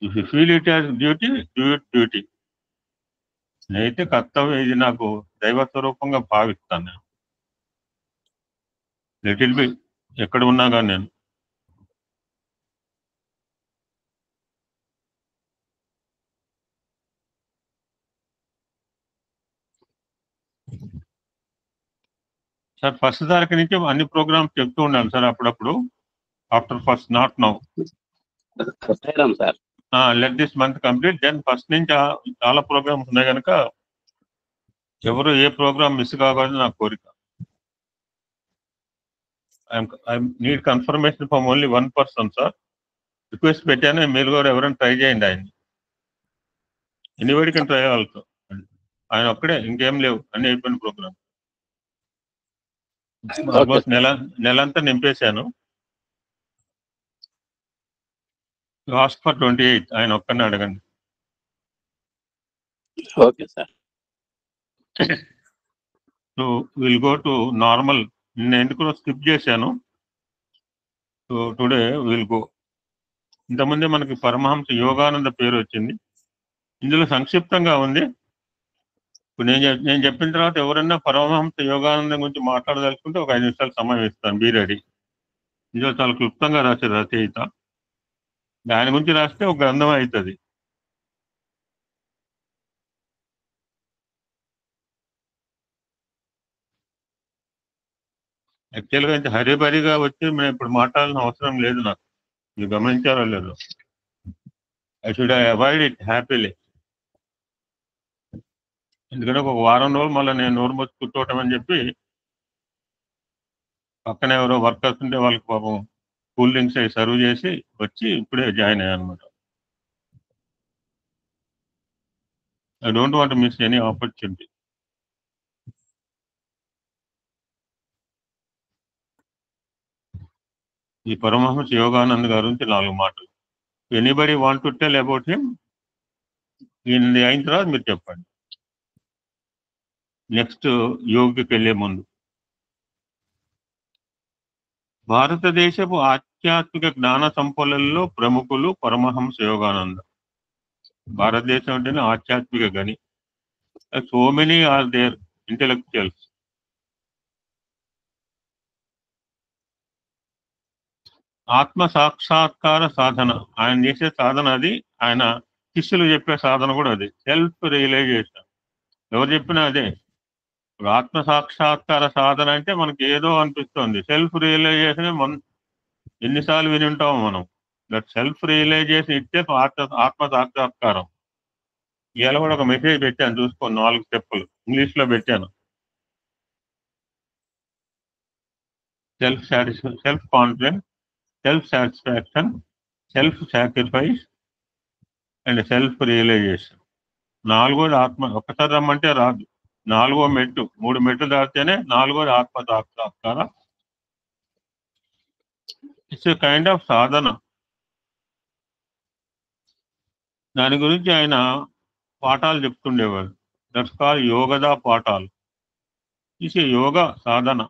if you feel it as duty, do it duty. నేనైతే కర్తవ్యం, ఇది నాకు దైవ స్వరూపంగా భావిస్తాను. నేను లిటిల్ బి ఎక్కడ ఉన్నా కానీ నేను సార్ 1st తారీఖు నుంచి అన్ని ప్రోగ్రామ్స్ చెప్తూ ఉండాలి సార్ అప్పుడప్పుడు. After 1st, not now. Sir let this month complete, then 1st నుంచి చాలా ప్రోగ్రామ్స్ ఉన్నాయి కనుక ఎవరు ఏ ప్రోగ్రామ్ మిస్ కాకూడదు నా కోరిక. I need confirmation from only 1 person sir. Request పెట్టాను, మీరు కూడా ఎవరైనా ట్రై చేయండి. ఆయన ఎనీబడి కెన్ ట్రై ఆల్సో. ఆయన ఒక్కడే, ఇంకేం లేవు, అన్ని అయిపోయిన ప్రోగ్రామ్. ఆల్మోస్ట్ నెలంతా నింపేశాను. లాస్ట్ ఫర్ 28, ఆయన ఒక్కడిని అడగండి. Okay sir. So will go to normal. నేను ఎందుకు స్కిప్ చేశాను. So today will go. ఇంతకుముందే మనకి పరమహంస యోగానంద పేరు వచ్చింది, ఇందులో సంక్షిప్తంగా ఉంది. ఇప్పుడు నేను చెప్పిన తర్వాత ఎవరైనా పరమహంస యోగానందం గురించి మాట్లాడదలుచుకుంటే ఒక 5 నిమిషాలు సమయం ఇస్తాను, బీ రెడీ. ఇందులో చాలా క్లుప్తంగా రాశారు రచయిత, దాని గురించి రాస్తే ఒక గ్రంథం అవుతుంది. యాక్చువల్గా ఇంత హరిబరిగా వచ్చి మేము ఇప్పుడు మాట్లాడాల్సిన అవసరం లేదు, నాకు మీరు గమనించారో లేదు. I should avoid it happily. ఎందుకంటే ఒక వారం రోజులు మళ్ళీ నేను నోరు మూసి కూర్చోవటం అని చెప్పి పక్కన ఎవరో వర్కర్స్ ఉంటే వాళ్ళకి పాపం కూల్ డ్రింక్స్ అవి సర్వ్ చేసి వచ్చి ఇప్పుడే జాయిన్ అయ్యాను అనమాట. I don't want to miss any opportunity. ఈ పరమహంస యోగానంద్ గారి గురించి 4 మాటలు. Anybody want to tell about him? ఈయన అయిన తర్వాత మీరు చెప్పండి. నెక్స్ట్ యోగికి వెళ్ళే ముందు భారతదేశపు ఆధ్యాత్మిక జ్ఞాన సంపన్నులలో ప్రముఖులు పరమహంస యోగానంద. భారతదేశం అంటేనే ఆధ్యాత్మిక గని. So many are there intellectuals. ఆత్మ సాక్షాత్కార సాధన ఆయన చేసే సాధన అది. ఆయన శిష్యులు చెప్పే సాధన కూడా అది. సెల్ఫ్ రియలైజేషన్ ఎవరు చెప్పినా అదే. ఆత్మ సాక్షాత్కార సాధన అంటే మనకి ఏదో అనిపిస్తుంది. సెల్ఫ్ రియలైజేషన్ ఎన్నిసార్లు విని ఉంటాము మనం. దట్ సెల్ఫ్ రియలైజేషన్ ఇచ్చే ఆత్మ సాక్షాత్కారం. ఇవాళ కూడా ఒక మెసేజ్ పెట్టాను, చూసుకోండి. 4 స్టెప్పులు ఇంగ్లీష్ లో పెట్టాను. Self confidence, self satisfaction, self sacrifice and self realization. 4వది ఆత్మ. ఒక్కసారి రమ్మంటే రాదు. 4వ మెట్టు. 3 మెట్లు దాటితేనే 4వది ఆత్మ సాక్షాత్కార. ఇట్స్ ఏ కైండ్ ఆఫ్ సాధన. దాని గురించి ఆయన పాఠాలు చెప్తుండేవారు. దట్స్ కాల్ యోగదా పాఠాలు. ఇట్స్ ఏ యోగ సాధన.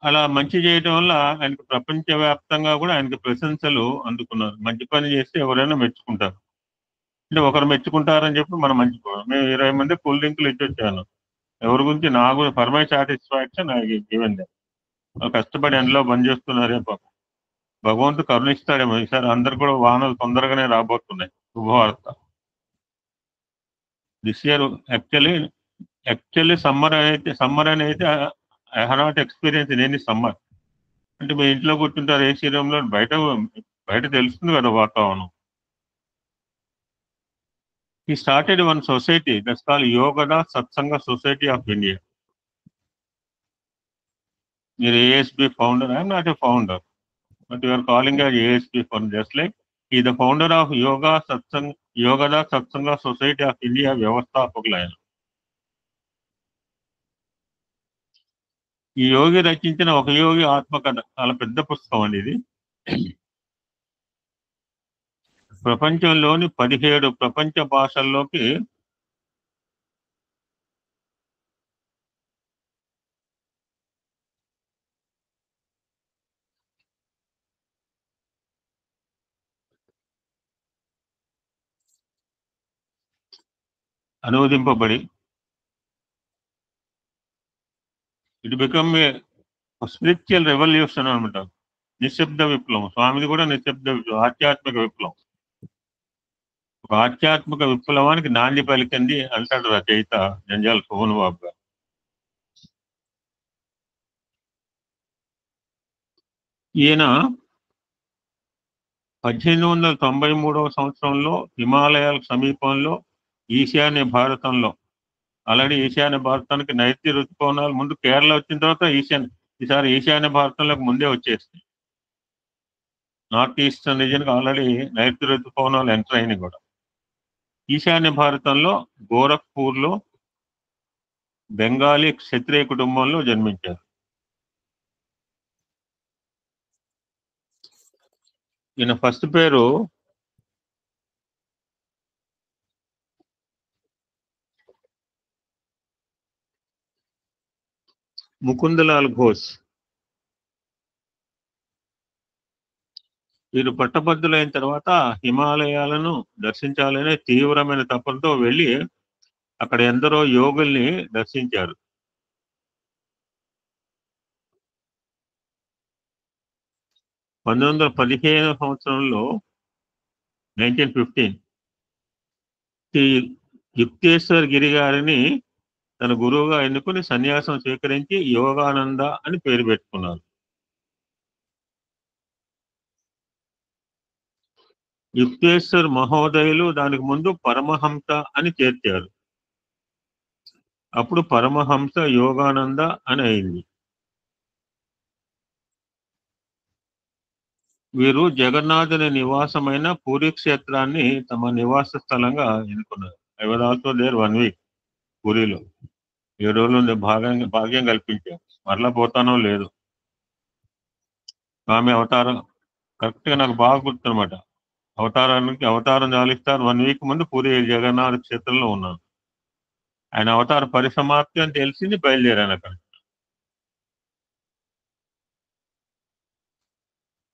అలా మంచి చేయడం వల్ల ఆయనకు ప్రపంచవ్యాప్తంగా కూడా ఆయనకు ప్రశంసలు అందుకున్నారు. మంచి పని చేస్తే ఎవరైనా మెచ్చుకుంటారు. అంటే ఒకరు మెచ్చుకుంటారని చెప్పి మనం మంచిపోవడం. మేము 20 మంది కూల్ డ్రింకులు ఇచ్చొచ్చాను. ఎవరి గురించి నాకు ఫర్ మై సాటిస్ఫాక్షన్ గివెన్. కష్టపడి అందులో బంద్ చేస్తున్నారే పాపం. భగవంతుడు కరుణిస్తాడేమో. ఈసారి అందరు కూడా వాహనాలు తొందరగానే రాబోతున్నాయి. శుభవార్త. దిస్ ఇయర్ యాక్చువల్లీ సమ్మర్ అయితే I have not experience in any summer. అంటే మీ ఇంట్లో కూర్చుంటారు ఏసీ రూమ్ లో. బయట తెలుస్తుంది కదా వాతావరణం. He started one society that's called Yogada Satsanga Society of India. You're ASB founder. I'm not a founder, but you are calling as ASB founder. Just like he is the founder of Yogada Satsanga Society of India వ్యవస్థాపకులు ఆయన. ఈ యోగి రచించిన ఒక యోగి ఆత్మకథ చాలా పెద్ద పుస్తకం అండి ఇది. ప్రపంచంలోని 17 ప్రపంచ భాషల్లోకి అనువదింపబడి it become a spiritual revolution అనమాట. నిశ్శబ్ద విప్లవం. స్వామిది కూడా నిశ్శబ్ద విప్లవం, ఆధ్యాత్మిక విప్లవం. ఒక ఆధ్యాత్మిక విప్లవానికి నాంది పలికింది అంటాడు రచయిత జంజాల సోహన్ బాబు గారు. ఈయన 1893వ సంవత్సరంలో హిమాలయాల సమీపంలో ఈశాన్య భారతంలో, ఆల్రెడీ ఈశాన్య భారతానికి నైరుతి ఋతుపవనాలు ముందు కేరళ వచ్చిన తర్వాత ఈసారి ఈశాన్య భారతంలోకి ముందే వచ్చేస్తాయి. నార్త్ ఈస్టర్న్ రీజియన్కి ఆల్రెడీ నైరుతి ఋతుపవనాలు ఎంటర్ అయినాయి కూడా. ఈశాన్య భారతంలో గోరఖ్పూర్లో బెంగాలీ క్షత్రియ కుటుంబంలో జన్మించారు. ఈయన ఫస్ట్ పేరు ముకుందలాల్ ఘోష్. వీరు పట్టభద్రులైన తర్వాత హిమాలయాలను దర్శించాలనే తీవ్రమైన తపనతో వెళ్ళి అక్కడ ఎందరో యోగుల్ని దర్శించారు. సంవత్సరంలో 1915 యుక్తేశ్వర్ గిరి గారిని తన గురువుగా ఎన్నుకుని సన్యాసం స్వీకరించి యోగానంద అని పేరు పెట్టుకున్నారు. యుక్తేశ్వర్ మహోదయులు దానికి ముందు పరమహంస అని చేర్చారు. అప్పుడు పరమహంస యోగానంద అని అయింది. వీరు జగన్నాథుని నివాసమైన పూరి క్షేత్రాన్ని తమ నివాస స్థలంగా ఎన్నుకున్నారు. I was also there 1 week పూరిలో. 7 రోజులు భాగ్యం కల్పించాం. మరలా పోతానో లేదు. స్వామి అవతారం కరెక్ట్ గా నాకు బాగా గుర్తున్నమాట. అవతారం చాలిస్తారు 1 వీక్ ముందు పూరి జగన్నాథ క్షేత్రంలో ఉన్నాను. ఆయన అవతార పరిసమాప్తి అని తెలిసింది, బయలుదేరాను అక్కడ.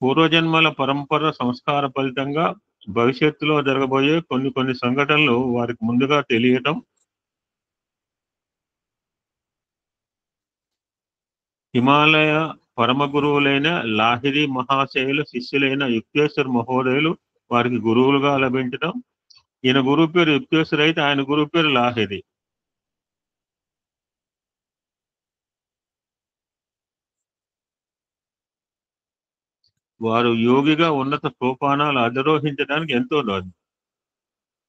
పూర్వజన్మల పరంపర సంస్కార ఫలితంగా భవిష్యత్తులో జరగబోయే కొన్ని సంఘటనలు వారికి ముందుగా తెలియటం, హిమాలయ పరమ గురువులైన లాహిరి మహాశయుల శిష్యులైన యుక్తేశ్వర్ మహోదయులు వారికి గురువులుగా లభించడం. ఈయన గురువు పేరు యుక్తేశ్వర్ అయితే ఆయన గురువు పేరు లాహిరి. వారు యోగిగా ఉన్నత సోపానాలు అధిరోహించడానికి ఎంతో దోహదం.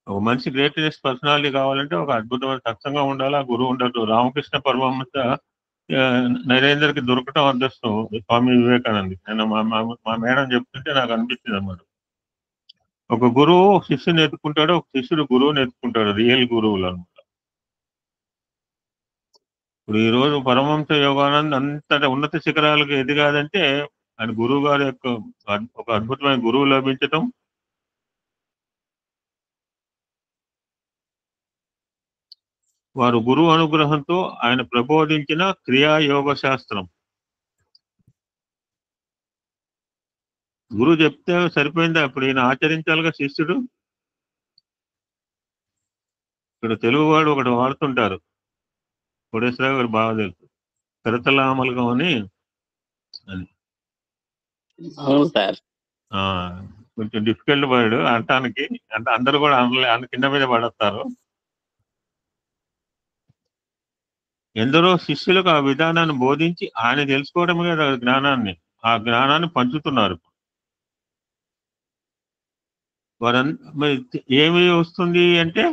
ఒక మనిషి గ్రేటెస్ట్ పర్సనాలిటీ కావాలంటే ఒక అద్భుతమైన సత్సంగా ఉండాలి, ఆ గురువు ఉండదు. రామకృష్ణ పరమహంస నరేందర్కి దొరకటం అదృష్టం స్వామి వివేకానంద. నేను మా మేడం చెప్తుంటే నాకు అనిపించింది అన్నమాట. ఒక గురువు శిష్యుని ఎత్తుకుంటాడు, ఒక శిష్యుడు గురువుని ఎత్తుకుంటాడు, రియల్ గురువులు అనమాట. ఇప్పుడు ఈ రోజు పరమహంస యోగానంద్ అంతట ఉన్నత శిఖరాలకు ఎదిగాదంటే ఆయన గురువు గారి యొక్క ఒక అద్భుతమైన గురువు లభించటం, వారు గురువు అనుగ్రహంతో ఆయన ప్రబోధించిన క్రియాయోగ శాస్త్రం. గురువు చెప్తే సరిపోయిందా? ఇప్పుడు ఈయన ఆచరించాలిగా శిష్యుడు. ఇక్కడ తెలుగువాడు ఒకటి వాడుతుంటారు, కోటేశ్వరరావు గారు బాగా తెలుసు, కరతలామలకం అని. అవును సార్. కొంచెం డిఫికల్ట్ వర్డ్ అంటానికి, అంటే అందరూ కూడా కింద మీద పడతారు. ఎందరో శిష్యులకు ఆ విధానాన్ని బోధించి ఆయన తెలుసుకోవడమే కదా జ్ఞానాన్ని, ఆ జ్ఞానాన్ని పంచుతున్నారు. మరి ఏమి వస్తుంది అంటే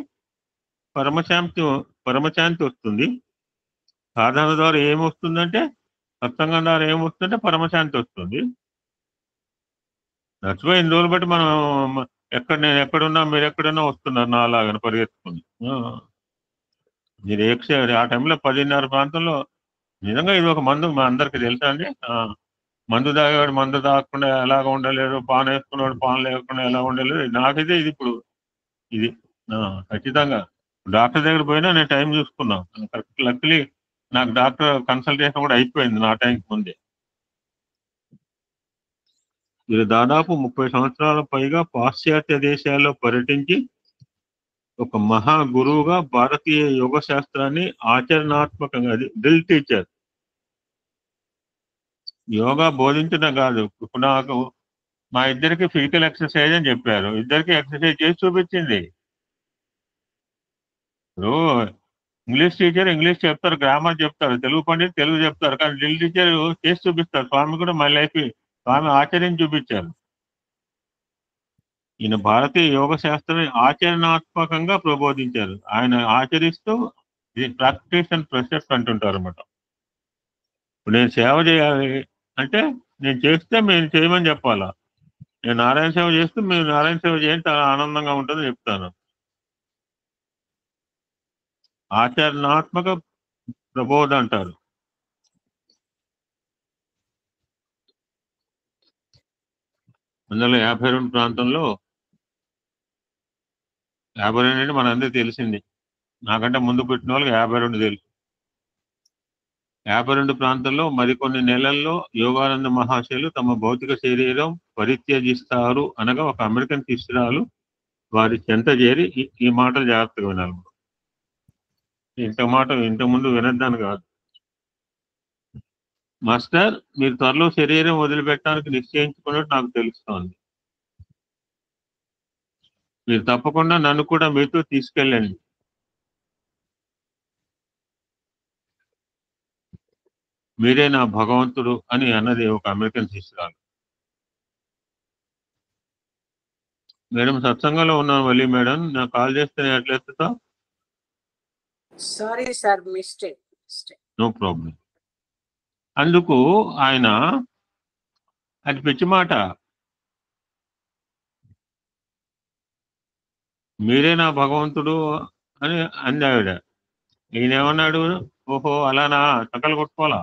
పరమశాంతి వస్తుంది. సాధన ద్వారా ఏమొస్తుందంటే, సత్సంగం ద్వారా ఏమొస్తుందంటే పరమశాంతి వస్తుంది. నచ్చిపోయి ఇన్ని రోజులు బట్టి మనం నేను ఎక్కడున్నా మీరు ఎక్కడున్నా వస్తున్నారు నా లాగా పరిగెత్తుకుని. మీరు ఆ టైంలో 10:30 ప్రాంతంలో నిజంగా ఇది ఒక మందు మా అందరికి తెలుసా అండి. మందు తాగేవాడు మందు తాగకుండా ఎలాగ ఉండలేరు, పాన్ వేసుకునేవాడు పాన్ లేకుండా ఎలా ఉండలేరు. నాకైతే ఇది ఇప్పుడు ఇది ఖచ్చితంగా డాక్టర్ దగ్గర పోయినా నేను టైం చూసుకున్నాను. కరెక్ట్ లక్లీ నాకు డాక్టర్ కన్సల్టేషన్ కూడా అయిపోయింది నా టైంకి ముందే. వీరు దాదాపు 30 సంవత్సరాల పైగా పాశ్చాత్య దేశాల్లో పర్యటించి ఒక మహా గురువుగా భారతీయ యోగ శాస్త్రాన్ని ఆచరణాత్మకంగా, డ్రిల్ టీచర్, యోగా బోధించడం కాదు. ఇప్పుడు నాకు మా ఇద్దరికి ఫిజికల్ ఎక్సర్సైజ్ అని చెప్పారు, ఇద్దరికి ఎక్సర్సైజ్ చేసి చూపించింది. ఇప్పుడు ఇంగ్లీష్ టీచర్ ఇంగ్లీష్ చెప్తారు, గ్రామర్ చెప్తారు, తెలుగు పండిట్ తెలుగు చెప్తారు, కానీ డ్రిల్ టీచర్ చేసి చూపిస్తారు. స్వామి కూడా మై లైఫ్ స్వామి ఆచరించి చూపించారు. ఈయన భారతీయ యోగ శాస్త్రాన్ని ఆచరణాత్మకంగా ప్రబోధించారు. ఆయన ఆచరిస్తూ ప్రాక్టీస్ అండ్ ప్రెసెప్ట్ అంటుంటారు అన్నమాట. ఇప్పుడు నేను సేవ చేయాలి అంటే నేను చేస్తే మీరు చేయమని చెప్పాలా. నేను నారాయణ సేవ చేస్తూ మీరు నారాయణ సేవ చేయండి, చాలా ఆనందంగా ఉంటుందని చెప్తాను. ఆచరణాత్మక ప్రబోధ అంటారు. అందులో 52 ప్రాంతంలో 52 అంటే మనందరికీ తెలిసింది. నాకంటే ముందు పెట్టిన వాళ్ళకి 52 తెలుసు. 52 ప్రాంతాల్లో మరికొన్ని నెలల్లో యోగానంద మహాశయులు తమ భౌతిక శరీరం పరిత్యజిస్తారు అనగా ఒక అమెరికన్ శిష్యురాలు వారి చెంత చేరి ఈ మాటలు జాగ్రత్తగా వినాలి. ఇంతకుముందు వినద్దాను కాదు. మాస్టర్, మీరు త్వరలో శరీరం వదిలిపెట్టడానికి నిశ్చయించుకున్నట్టు నాకు తెలుస్తోంది. మీరు తప్పకుండా నన్ను కూడా మీతో తీసుకెళ్ళండి. మీరే నా భగవంతుడు అని అన్నది ఒక అమెరికన్ శిష్యురాలు. మేడం సత్సంగంలో ఉన్నాను మళ్ళీ. మేడం నాకు కాల్ చేస్తే ఎట్లా ఎత్తుతా? Sorry sir, mistake. No problem. అందుకు ఆయన అది పిచ్చి మాట. మీరే నా భగవంతుడు అని అంది ఆవిడ. ఈయనేమన్నాడు, ఓహో అలానా, చక్కలు కొట్టుకోవాలా,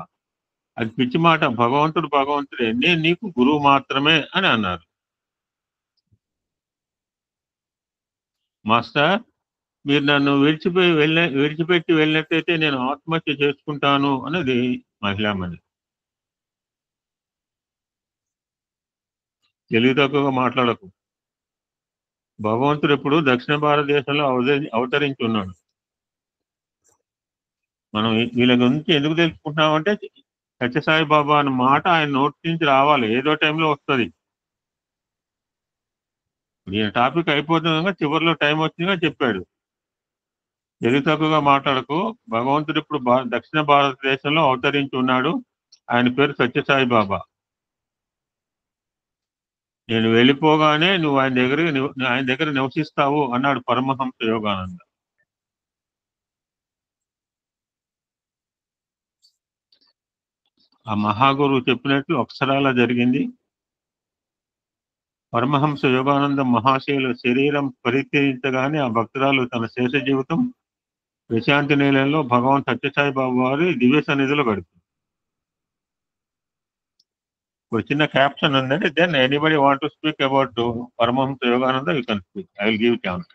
అది పిచ్చి మాట, భగవంతుడు భగవంతుడే, నేను నీకు గురువు మాత్రమే అని అన్నారు. మాస్టర్, మీరు నన్ను విడిచిపెట్టి వెళ్ళినట్టయితే నేను ఆత్మహత్య చేసుకుంటాను అన్నది మహిళామణి. తెలివి తక్కువగా మాట్లాడకు. భగవంతుడు ఎప్పుడు దక్షిణ భారతదేశంలో అవతరించి ఉన్నాడు. మనం వీళ్ళ గురించి ఎందుకు తెలుసుకుంటున్నామంటే, సత్యసాయి బాబా అన్న మాట ఆయన నోటి నుంచి రావాలి, ఏదో టైంలో వస్తుంది. ఈయన టాపిక్ అయిపోతుండగా చివరిలో టైం వచ్చిందిగా చెప్పాడు. తెలివి తక్కువగా మాట్లాడకు. భగవంతుడు ఇప్పుడు దక్షిణ భారతదేశంలో అవతరించి ఉన్నాడు. ఆయన పేరు సత్యసాయి బాబా. నేను వెళ్ళిపోగానే నువ్వు ఆయన దగ్గర నివసిస్తావు అన్నాడు పరమహంస యోగానంద. ఆ మహాగురువు చెప్పినట్లు అక్షరాల జరిగింది. పరమహంస యోగానంద మహాశయుల శరీరం పరిత్యజించగానే ఆ భక్తురాలు తన శేష జీవితం ప్రశాంతి నిలయంలో భగవాన్ సత్యసాయి బాబు వారి దివ్య సన్నిధిలో గడుపుతుంది. ఒక చిన్న క్యాప్షన్ ఉందండి, then anybody want to speak about Paramahansa Yogananda, you can speak, I will give chance.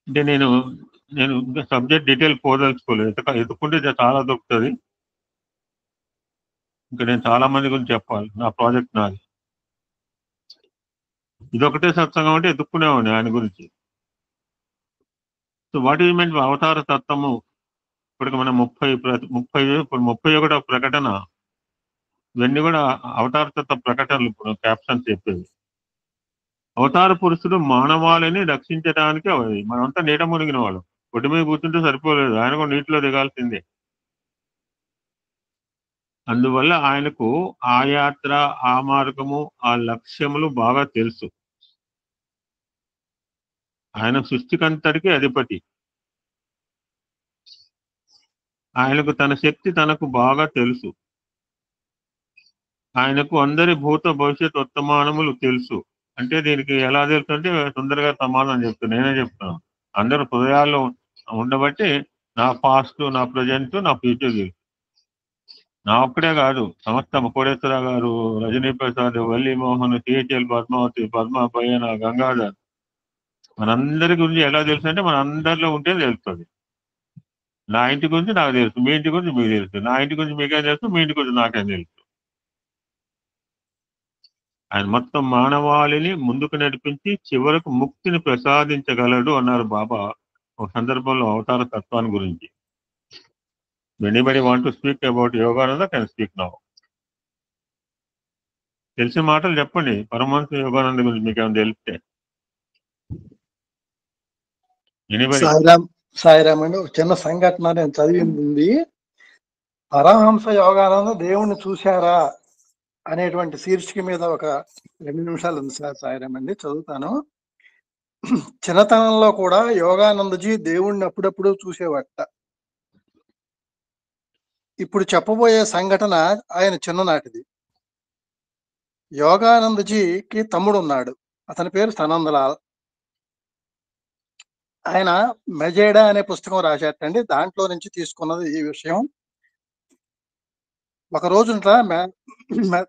అంటే నేను ఇంకా సబ్జెక్ట్ డీటెయిల్ పోదలుచుకోలేదు, ఎత్తుకుంటే చాలా దొరుకుతుంది. ఇంకా నేను చాలా మంది గురించి చెప్పాలి, నా ప్రాజెక్ట్ నాది. ఇదొకటే సత్సంగం అంటే ఎత్తుక్కునేవాడిని ఆయన గురించి. సో వాట్ ఈజ్ మీన్ అవతార తత్వము? ఇప్పటికి మనం 31వ ప్రకటన, ఇవన్నీ కూడా అవతార తత్వ ప్రకటనలు. ఇప్పుడు క్యాప్షన్ చెప్పేది, అవతార పురుషుడు మానవాళిని రక్షించడానికి. మనమంతా నీట మునిగిన వాళ్ళం, ఒడ్డు మీద కూర్చుంటే సరిపోలేదు, ఆయన కూడా నీటిలో దిగాల్సిందే. అందువల్ల ఆయనకు ఆ యాత్ర, ఆ మార్గము, ఆ లక్ష్యములు బాగా తెలుసు. ఆయన సృష్టికంతటికి అధిపతి. ఆయనకు తన శక్తి తనకు బాగా తెలుసు. ఆయనకు అందరి భూత భవిష్యత్ వర్తమానములు తెలుసు. అంటే దీనికి ఎలా తెలుసు అంటే తొందరగా సమాధానం చెప్తాను, నేనే చెప్తాను. అందరు హృదయాల్లో ఉండబట్టి నా పాస్ట్, నా ప్రజెంట్, నా ఫ్యూచర్ తెలుసు. నా ఒక్కడే కాదు, సమస్త కోడేశ్వర గారు, రజనీ ప్రసాద్, వల్లి మోహన్, సిహెచ్ఎల్ పద్మావతి, పద్మ పయ్యన, గంగాధర్, మనందరి గురించి ఎలా తెలుసు అంటే మన అందరిలో ఉంటే తెలుస్తుంది. నా ఇంటి గురించి నాకు తెలుసు, మీ ఇంటి గురించి మీకు తెలుసు, నా ఇంటి గురించి మీకేం తెలుసు, మీ ఇంటి గురించి నాకేం తెలుసు. ఆయన మొత్తం మానవాళిని ముందుకు నడిపించి చివరకు ముక్తిని ప్రసాదించగలడు అన్నారు బాబా ఒక సందర్భంలో అవతార తత్వాన్ని గురించి. Anybody want to speak about Yogananda can speak now. తెలిసిన మాటలు చెప్పండి పరమహంస యోగానంద గురించి మీకు ఏమైనా తెలిస్తే. ఎనీబడి? సాయిరామ్ అండి, ఒక చిన్న సంఘటన నేను చదివింది. పరమహంస యోగానంద దేవుణ్ణి చూశారా అనేటువంటి శీర్షిక మీద ఒక 2 నిమిషాలు ఉంది సార్. సాయిరామ్ అండి, చదువుతాను. చిన్నతనంలో కూడా యోగానందజీ దేవుణ్ణి అప్పుడప్పుడు చూసేవాట. ఇప్పుడు చెప్పబోయే సంఘటన ఆయన చిన్ననాటిది. యోగానందజీకి తమ్ముడు ఉన్నాడు, అతని పేరు సనందలాల్. ఆయన మెజేడా అనే పుస్తకం రాశాటండి, దాంట్లో నుంచి తీసుకున్నది ఈ విషయం. ఒక రోజున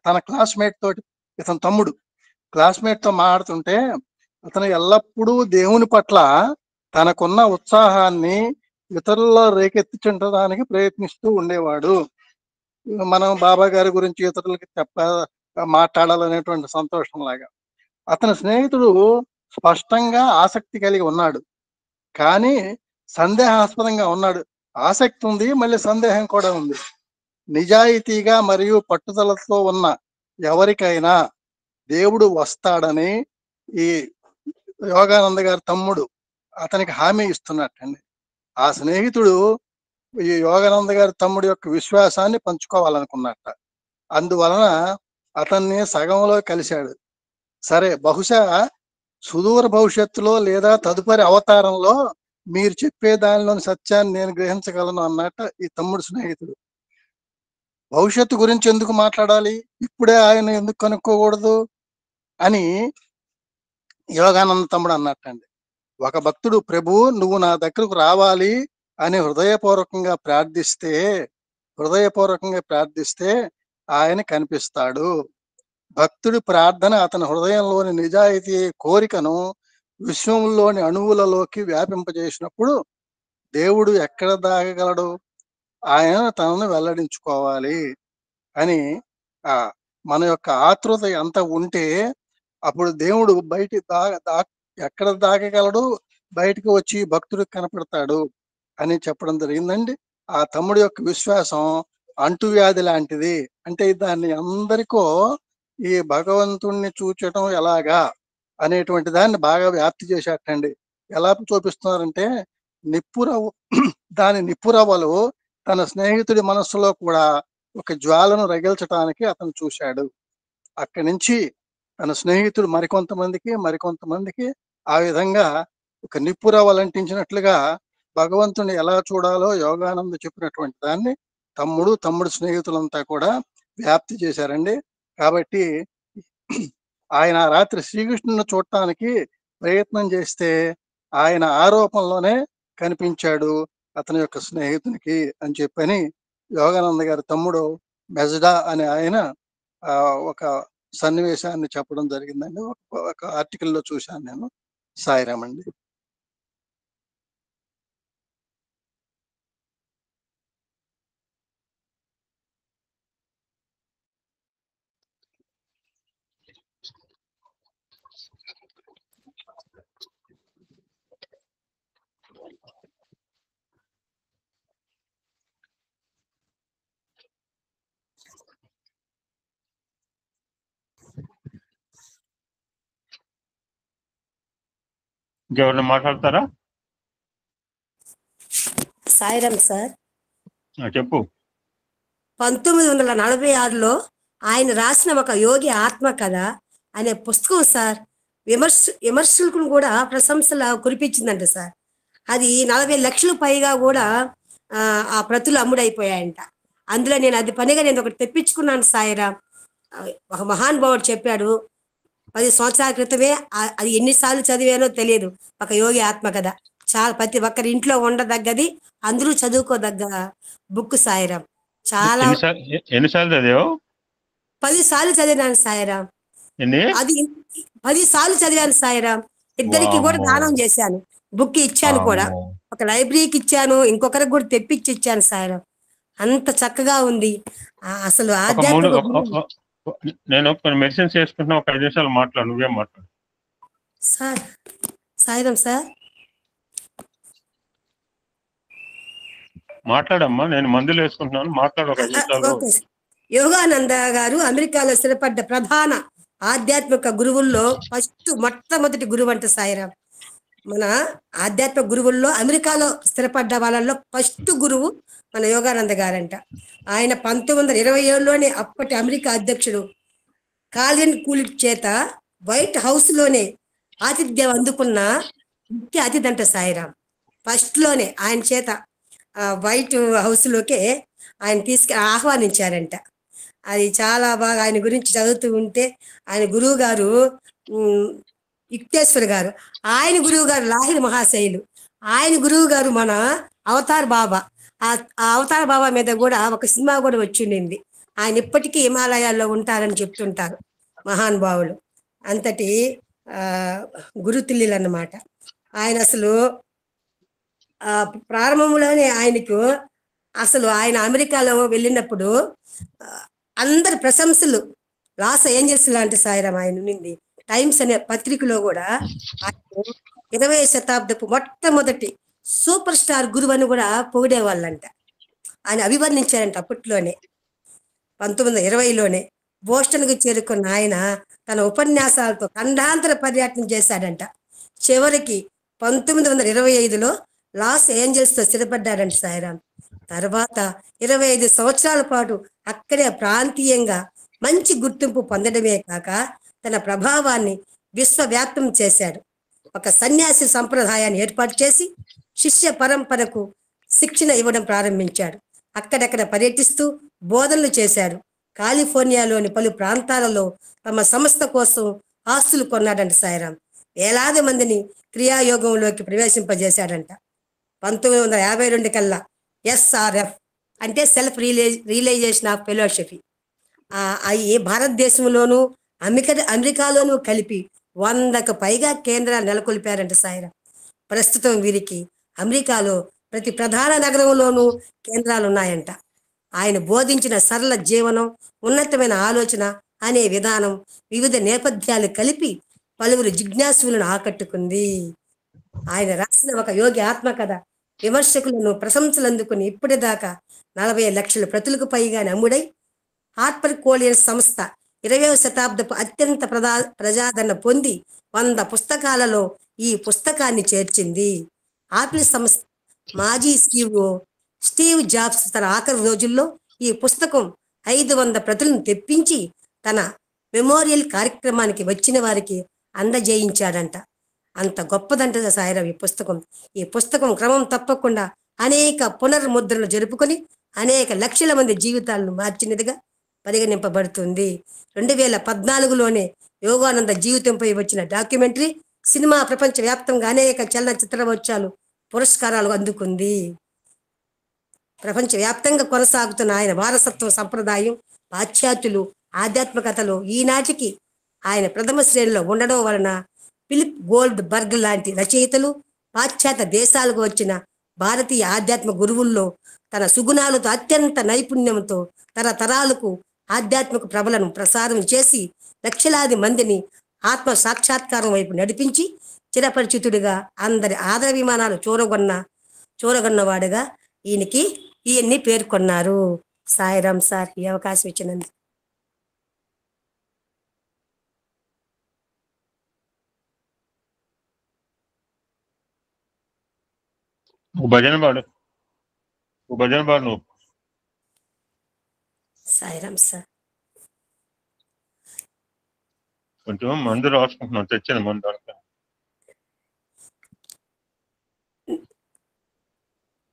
తన క్లాస్మేట్ తోటి, ఇతని తమ్ముడు క్లాస్మేట్ తో మాట్లాడుతుంటే, అతను ఎల్లప్పుడూ దేవుని పట్ల తనకున్న ఉత్సాహాన్ని ఇతరుల్లో రేకెత్తించడానికి ప్రయత్నిస్తూ ఉండేవాడు. మనం బాబా గారి గురించి ఇతరులకి మాట్లాడాలనేటువంటి సంతోషం లాగా. అతని స్నేహితుడు స్పష్టంగా ఆసక్తి కలిగి ఉన్నాడు, కానీ సందేహాస్పదంగా ఉన్నాడు. ఆసక్తి ఉంది, మళ్ళీ సందేహం కూడా ఉంది. నిజాయితీగా మరియు పట్టుదలతో ఉన్న ఎవరికైనా దేవుడు వస్తాడని ఈ యోగానంద గారి తమ్ముడు అతనికి హామీ ఇస్తున్నట్టండి. ఆ స్నేహితుడు ఈ యోగానంద గారి తమ్ముడు యొక్క విశ్వాసాన్ని పంచుకోవాలనుకున్నట్ట. అందువలన అతన్ని సగంలో కలిశాడు. సరే, బహుశా సుదూర భవిష్యత్తులో లేదా తదుపరి అవతారంలో మీరు చెప్పే దానిలోని సత్యాన్ని నేను గ్రహించగలను అన్నట్ట ఈ తమ్ముడు స్నేహితుడు. భవిష్యత్తు గురించి ఎందుకు మాట్లాడాలి, ఇప్పుడే ఆయన ఎందుకు కనుక్కోకూడదు అని యోగానంద తమ్ముడు అన్నట్టండి. ఒక భక్తుడు ప్రభు నువ్వు నా దగ్గరకు రావాలి అని హృదయపూర్వకంగా ప్రార్థిస్తే ఆయన కనిపిస్తాడు. భక్తుడి ప్రార్థన అతని హృదయంలోని నిజాయితీ కోరికను విశ్వంలోని అణువులలోకి వ్యాపింపజేసినప్పుడు దేవుడు ఎక్కడ దాగగలడు? ఆయన తనను వెల్లడించుకోవాలి అని మన యొక్క ఆతృత ఎంత ఉంటే అప్పుడు దేవుడు ఎక్కడ దాగగలడు, బయటికి వచ్చి భక్తుడికి కనపడతాడు అని చెప్పడం జరిగిందండి. ఆ తమ్ముడి యొక్క విశ్వాసం అంటువ్యాధి లాంటిది. అంటే దాన్ని అందరికో ఈ భగవంతుణ్ణి చూచటం ఎలాగా అనేటువంటి దాన్ని బాగా వ్యాప్తి చేసేటండి. ఎలా చూపిస్తున్నారంటే దాని నిప్పురవ్వలు తన స్నేహితుడి మనస్సులో కూడా ఒక జ్వాలను రగిల్చటానికి అతను చూశాడు. అక్కడి నుంచి తన స్నేహితుడు మరికొంతమందికి ఆ విధంగా ఒక నిప్పురవ్వలంటించినట్లుగా భగవంతుని ఎలా చూడాలో యోగానంద చెప్పినటువంటి దాన్ని తమ్ముడు స్నేహితులంతా కూడా వ్యాప్తి చేశారండి. కాబట్టి ఆయన రాత్రి శ్రీకృష్ణుని చూడటానికి ప్రయత్నం చేస్తే ఆయన ఆరోపణలోనే కనిపించాడు అతని యొక్క స్నేహితునికి అని చెప్పని యోగానంద గారి తమ్ముడు మెజడా అనే ఆయన ఒక సన్నివేశాన్ని చెప్పడం జరిగిందండి. ఒక ఆర్టికల్లో చూశాను నేను. సాయిరామ్ అండి. ఇంకెవరైనా మాట్లాడతారా? సాయిరామ్ సార్. చెప్పు. 1946లో ఆయన రాసిన ఒక యోగి ఆత్మ కథ అనే పుస్తకం సార్ విమర్శకులను కూడా ప్రశంసలు కురిపించిందంట సార్. అది 40 లక్షలు పైగా కూడా ఆ ప్రతులు అమ్ముడైపోయాయంట. అందులో నేను పనిగా ఒకటి తెప్పించుకున్నాను సాయిరామ్. ఒక మహానుభావుడు చెప్పాడు 10 సంవత్సరాల క్రితమే. అది ఎన్నిసార్లు చదివానో తెలియదు. ఒక యోగి ఆత్మ కథ చాలా ప్రతి ఒక్కరి ఇంట్లో ఉండదగ్గది, అందరూ చదువుకోదగ్గ బుక్ సాయిరామ్. చాలా ఎన్నిసార్లు చదివావు? 10 సార్లు చదివాను సాయిరామ్. అది 10 సార్లు చదివాను సాయిరామ్. ఇద్దరికి కూడా దానం చేశాను. బుక్ ఇచ్చాను కూడా, ఒక లైబ్రరీకి ఇచ్చాను, ఇంకొకరికి కూడా తెప్పించి ఇచ్చాను సాయిరామ్. అంత చక్కగా ఉంది అసలు ఆధ్యాత్మిక. నేను కొన్ని మెడిసిన్స్ చేసుకుంటున్నా, ఒక 5 నిమిషాలు మాట్లాడు. నువ్వేం మాట్లాడు సార్. సాయిరామ్ సార్. మాట్లాడమ్మా. నేను మందులు వేసుకుంటున్నాను, మాట్లాడు ఒక 5 నిమిషాలు. యోగానంద గారు అమెరికాలో స్థిరపడ్డ ప్రధాన ఆధ్యాత్మిక గురువుల్లో మొట్టమొదటి గురువు అంట సాయిరామ్. మన ఆధ్యాత్మిక గురువుల్లో అమెరికాలో స్థిరపడ్డ వాళ్ళల్లో ఫస్ట్ గురువు మన యోగానంద గారంట. ఆయన 1927లోనే అప్పటి అమెరికా అధ్యక్షుడు కాల్విన్ కూలిట్ చేత వైట్ హౌస్ లోనే ఆతిథ్యం అందుకున్న ముఖ్య అతిథి అంట సాయిరామ్. ఫస్ట్ లోనే ఆయన చేత వైట్ హౌస్ లోకే ఆయన ఆహ్వానించారంట. అది చాలా బాగా ఆయన గురించి చదువుతూ ఉంటే ఆయన గురువు గారు యుక్తేశ్వర్ గారు, ఆయన గురువు గారు లాహిరి మహాశైలు, ఆయన గురువు గారు మన అవతార్ బాబా. ఆ అవతార్ బాబా మీద కూడా ఒక సినిమా కూడా వచ్చిండింది. ఆయన ఇప్పటికీ హిమాలయాల్లో ఉంటారని చెప్తుంటారు మహానుభావులు. అంతటి గురుతుల్యులు అన్నమాట ఆయన. అసలు ప్రారంభంలోనే ఆయనకు అసలు ఆయన అమెరికాలో వెళ్ళినప్పుడు అందరి ప్రశంసలు లాస్ ఏంజల్స్ లాంటి సాయిరామ్ ఆయన నుండి. టైమ్స్ అనే పత్రికలో కూడా ఆయన 20వ శతాబ్దపు మొట్టమొదటి సూపర్ స్టార్ గురువు అని కూడా పొగిడేవాళ్ళంట. ఆయన అభివర్ణించారంట అప్పట్లోనే. 1920లోనే బోస్టన్కు చేరుకున్న ఆయన తన ఉపన్యాసాలతో ఖండాంతర పర్యటన చేశాడంట. చివరికి 1925లో లాస్ ఏంజల్స్తో స్థిరపడ్డాడంట సాయిరామ్. తర్వాత 25 సంవత్సరాల పాటు అక్కడే ప్రాంతీయంగా మంచి గుర్తింపు పొందడమే కాక తన ప్రభావాన్ని విశ్వవ్యాప్తం చేశాడు. ఒక సన్యాసి సంప్రదాయాన్ని ఏర్పాటు చేసి శిష్య పరంపరకు శిక్షణ ఇవ్వడం ప్రారంభించాడు. అక్కడక్కడ పర్యటిస్తూ బోధనలు చేశాడు. కాలిఫోర్నియాలోని పలు ప్రాంతాలలో తమ సంస్థ కోసం ఆస్తులు కొన్నాడంట సాయిరామ్. వేలాది మందిని క్రియాయోగంలోకి ప్రవేశింపజేశాడంట. 1952 కల్లా SRF అంటే సెల్ఫ్ రియలైజేషన్ ఆఫ్ ఫెలోషిప్ ఈ భారతదేశంలోనూ అమెరికాలోనూ కలిపి 100కు పైగా కేంద్రాలు నెలకొల్పారంట సాయిరాం. ప్రస్తుతం వీరికి అమెరికాలో ప్రతి ప్రధాన నగరంలోనూ కేంద్రాలు ఉన్నాయంట. ఆయన బోధించిన సరళ జీవనం, ఉన్నతమైన ఆలోచన అనే విధానం వివిధ నేపథ్యాలు కలిపి పలువురు జిజ్ఞాసులను ఆకట్టుకుంది. ఆయన రాసిన ఒక యోగి ఆత్మకథ విమర్శకులను ప్రశంసలు అందుకుని ఇప్పటిదాకా 40 లక్షల ప్రతులకు పైగా నమ్ముడై హార్పర్ కోలియన్స్ సంస్థ 20వ శతాబ్దపు అత్యంత ప్రజాదరణ పొంది 100 పుస్తకాలలో ఈ పుస్తకాన్ని చేర్చింది. ఆపిల్ సంస్థ మాజీ CEO స్టీవ్ జాబ్స్ తన ఆఖరి రోజుల్లో ఈ పుస్తకం 500 ప్రతులను తెప్పించి తన మెమోరియల్ కార్యక్రమానికి వచ్చిన వారికి అందజేయించాడంట. అంత గొప్పదంట సాయిరాం ఈ పుస్తకం. ఈ పుస్తకం క్రమం తప్పకుండా అనేక పునర్ముద్రలు జరుపుకొని అనేక లక్షల మంది జీవితాలను మార్చినదిగా పరిగణింపబడుతుంది. 2014లోనే యోగానంద జీవితంపై వచ్చిన డాక్యుమెంటరీ సినిమా ప్రపంచవ్యాప్తంగా అనేక చలనచిత్రోత్సవాలు పురస్కారాలు అందుకుంది. ప్రపంచవ్యాప్తంగా కొనసాగుతున్న ఆయన వారసత్వ సంప్రదాయం, పాశ్చాత్యులు ఆధ్యాత్మికతలో ఈనాటికి ఆయన ప్రథమ శ్రేణిలో ఉండడం వలన ఫిలిప్ గోల్డ్ బర్గ్ లాంటి రచయితలు పాశ్చాత్య దేశాలకు వచ్చిన భారతీయ ఆధ్యాత్మ గురువుల్లో తన సుగుణాలతో అత్యంత నైపుణ్యంతో తరతరాలకు ఆధ్యాత్మిక ప్రభలను ప్రసారం చేసి లక్షలాది మందిని ఆత్మ సాక్షాత్కారం వైపు నడిపించి చిరపరిచితుడిగా అందరి ఆదరాభిమానాలు చూరగొన్నవాడుగా ఈయన్ని పేర్కొన్నారు. సాయిరాం సార్, ఈ అవకాశం ఇచ్చినందుకు. భజన పాడు నువ్వు. సాయిరాం సార్. కొంచెం మందు రాసుకుంటున్నాం, తెచ్చిన మందు అంతా.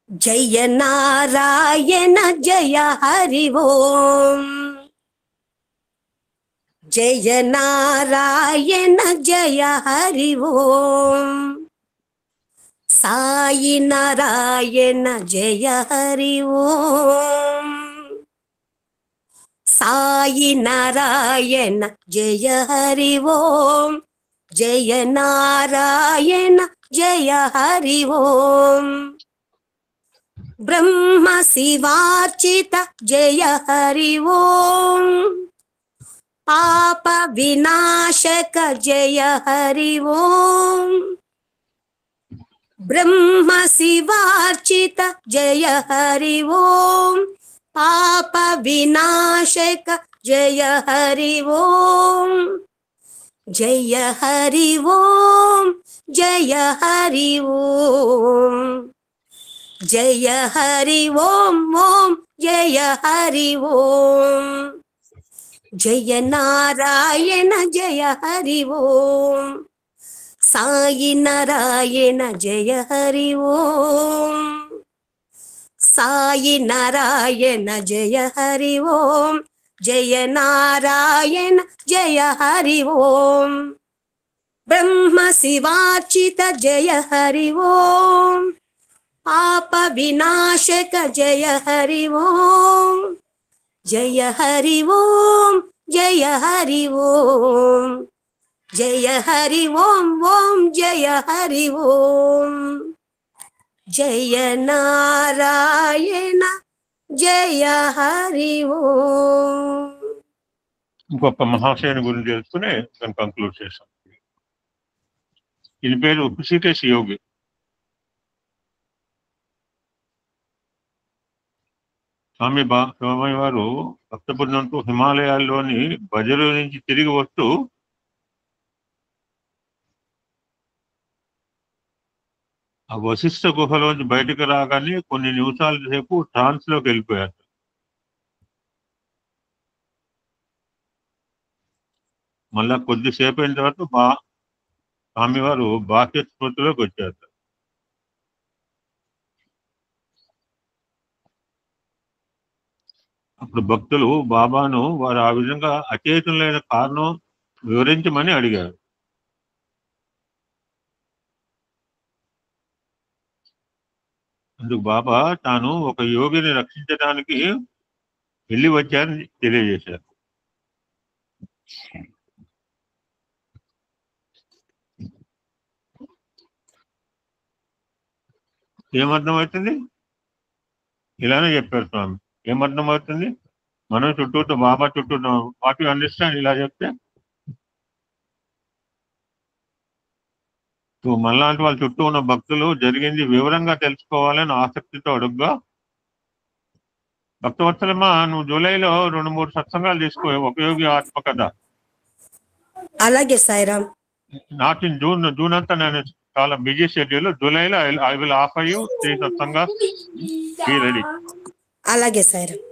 జయ నారాయణ జయ హరి ఓం. జయ నారాయణ జయ హరి ఓం. సాయి నారాయణ జయ హరి ఓం. సాయి నారాయణ జయ హరి ఓం. జయ నారాయణ జయ హరి ఓం. బ్రహ్మ శివార్చిత జయ హరి ఓం. పాప వినాశక జయ హరి ఓం. బ్రహ్మ శివార్చిత జయ హరి ఓం. పాప వినాశక జయ హరి ఓం. జయ హరి ఓం. జయ హరి ఓం. జయ హరి ఓం. ఓం జయ హరి ఓం. జయ నారాయణ జయ హరి ఓం. సాయి నారాయణ జయ హరి ఓం. సాయి నారాయణ జయ హరి ఓం. జయ నారాయణ జయ హరి ఓం. బ్రహ్మ శివార్చిత జయ హరి ఓం. పాప వినాశక జయ హరి ఓం. జయ హరి ఓం. జయ హరి ఓం. జయ హరి ఓం. ఓం జయ హరి ఓం. జయ నారాయణ జయ హరి ఓం. గొప్ప మహాశయుని గురించి తెలుసుకుని దాన్ని కంక్లూడ్ చేశాం. ఇది పేరు హృషికేశ్ యోగి. స్వామి వారు భక్త బృందంతో హిమాలయాల్లోని బజరు నుంచి తిరిగి వస్తూ ఆ వశిష్ఠ గుహలోంచి బయటకు రాగానే కొన్ని నిమిషాల సేపు ట్రాన్స్ లోకి వెళ్ళిపోయారు. మళ్ళా కొద్దిసేపు అయిన తర్వాత స్వామివారు బాహ్య స్మృతిలోకి వచ్చారు. అప్పుడు భక్తులు బాబాను వారు ఆ విధంగా అచేతనులైన కారణం వివరించమని అడిగారు. అందుకు బాబా తాను ఒక యోగిని రక్షించడానికి వెళ్ళి వచ్చారని తెలియజేశారు. ఏమర్థమవుతుంది? ఇలానే చెప్పారు స్వామి. ఏమర్థమవుతుంది? మనం చుట్టూ బాబా చుట్టూ వాట్ యు అండర్స్టాండ్ ఇలా చెప్తే మనలాంటి వాళ్ళ చుట్టూ ఉన్న భక్తులు జరిగింది వివరంగా తెలుసుకోవాలని ఆసక్తితో అడుగ్గా, భక్తవత్సలమ్మా నువ్వు జూలైలో 2-3 సత్సంగాలు తీసుకో, ఉపయోగి ఆత్మకథ. అలాగే సాయిరామ్. నాట్ ఇన్ జూన్ అంతా నేను చాలా బిజీ షెడ్యూల్. జూలైలో ఐ విల్ ఆఫర్ యూ 3 సత్సంగా. Be ready. అలాగే సాయిరామ్.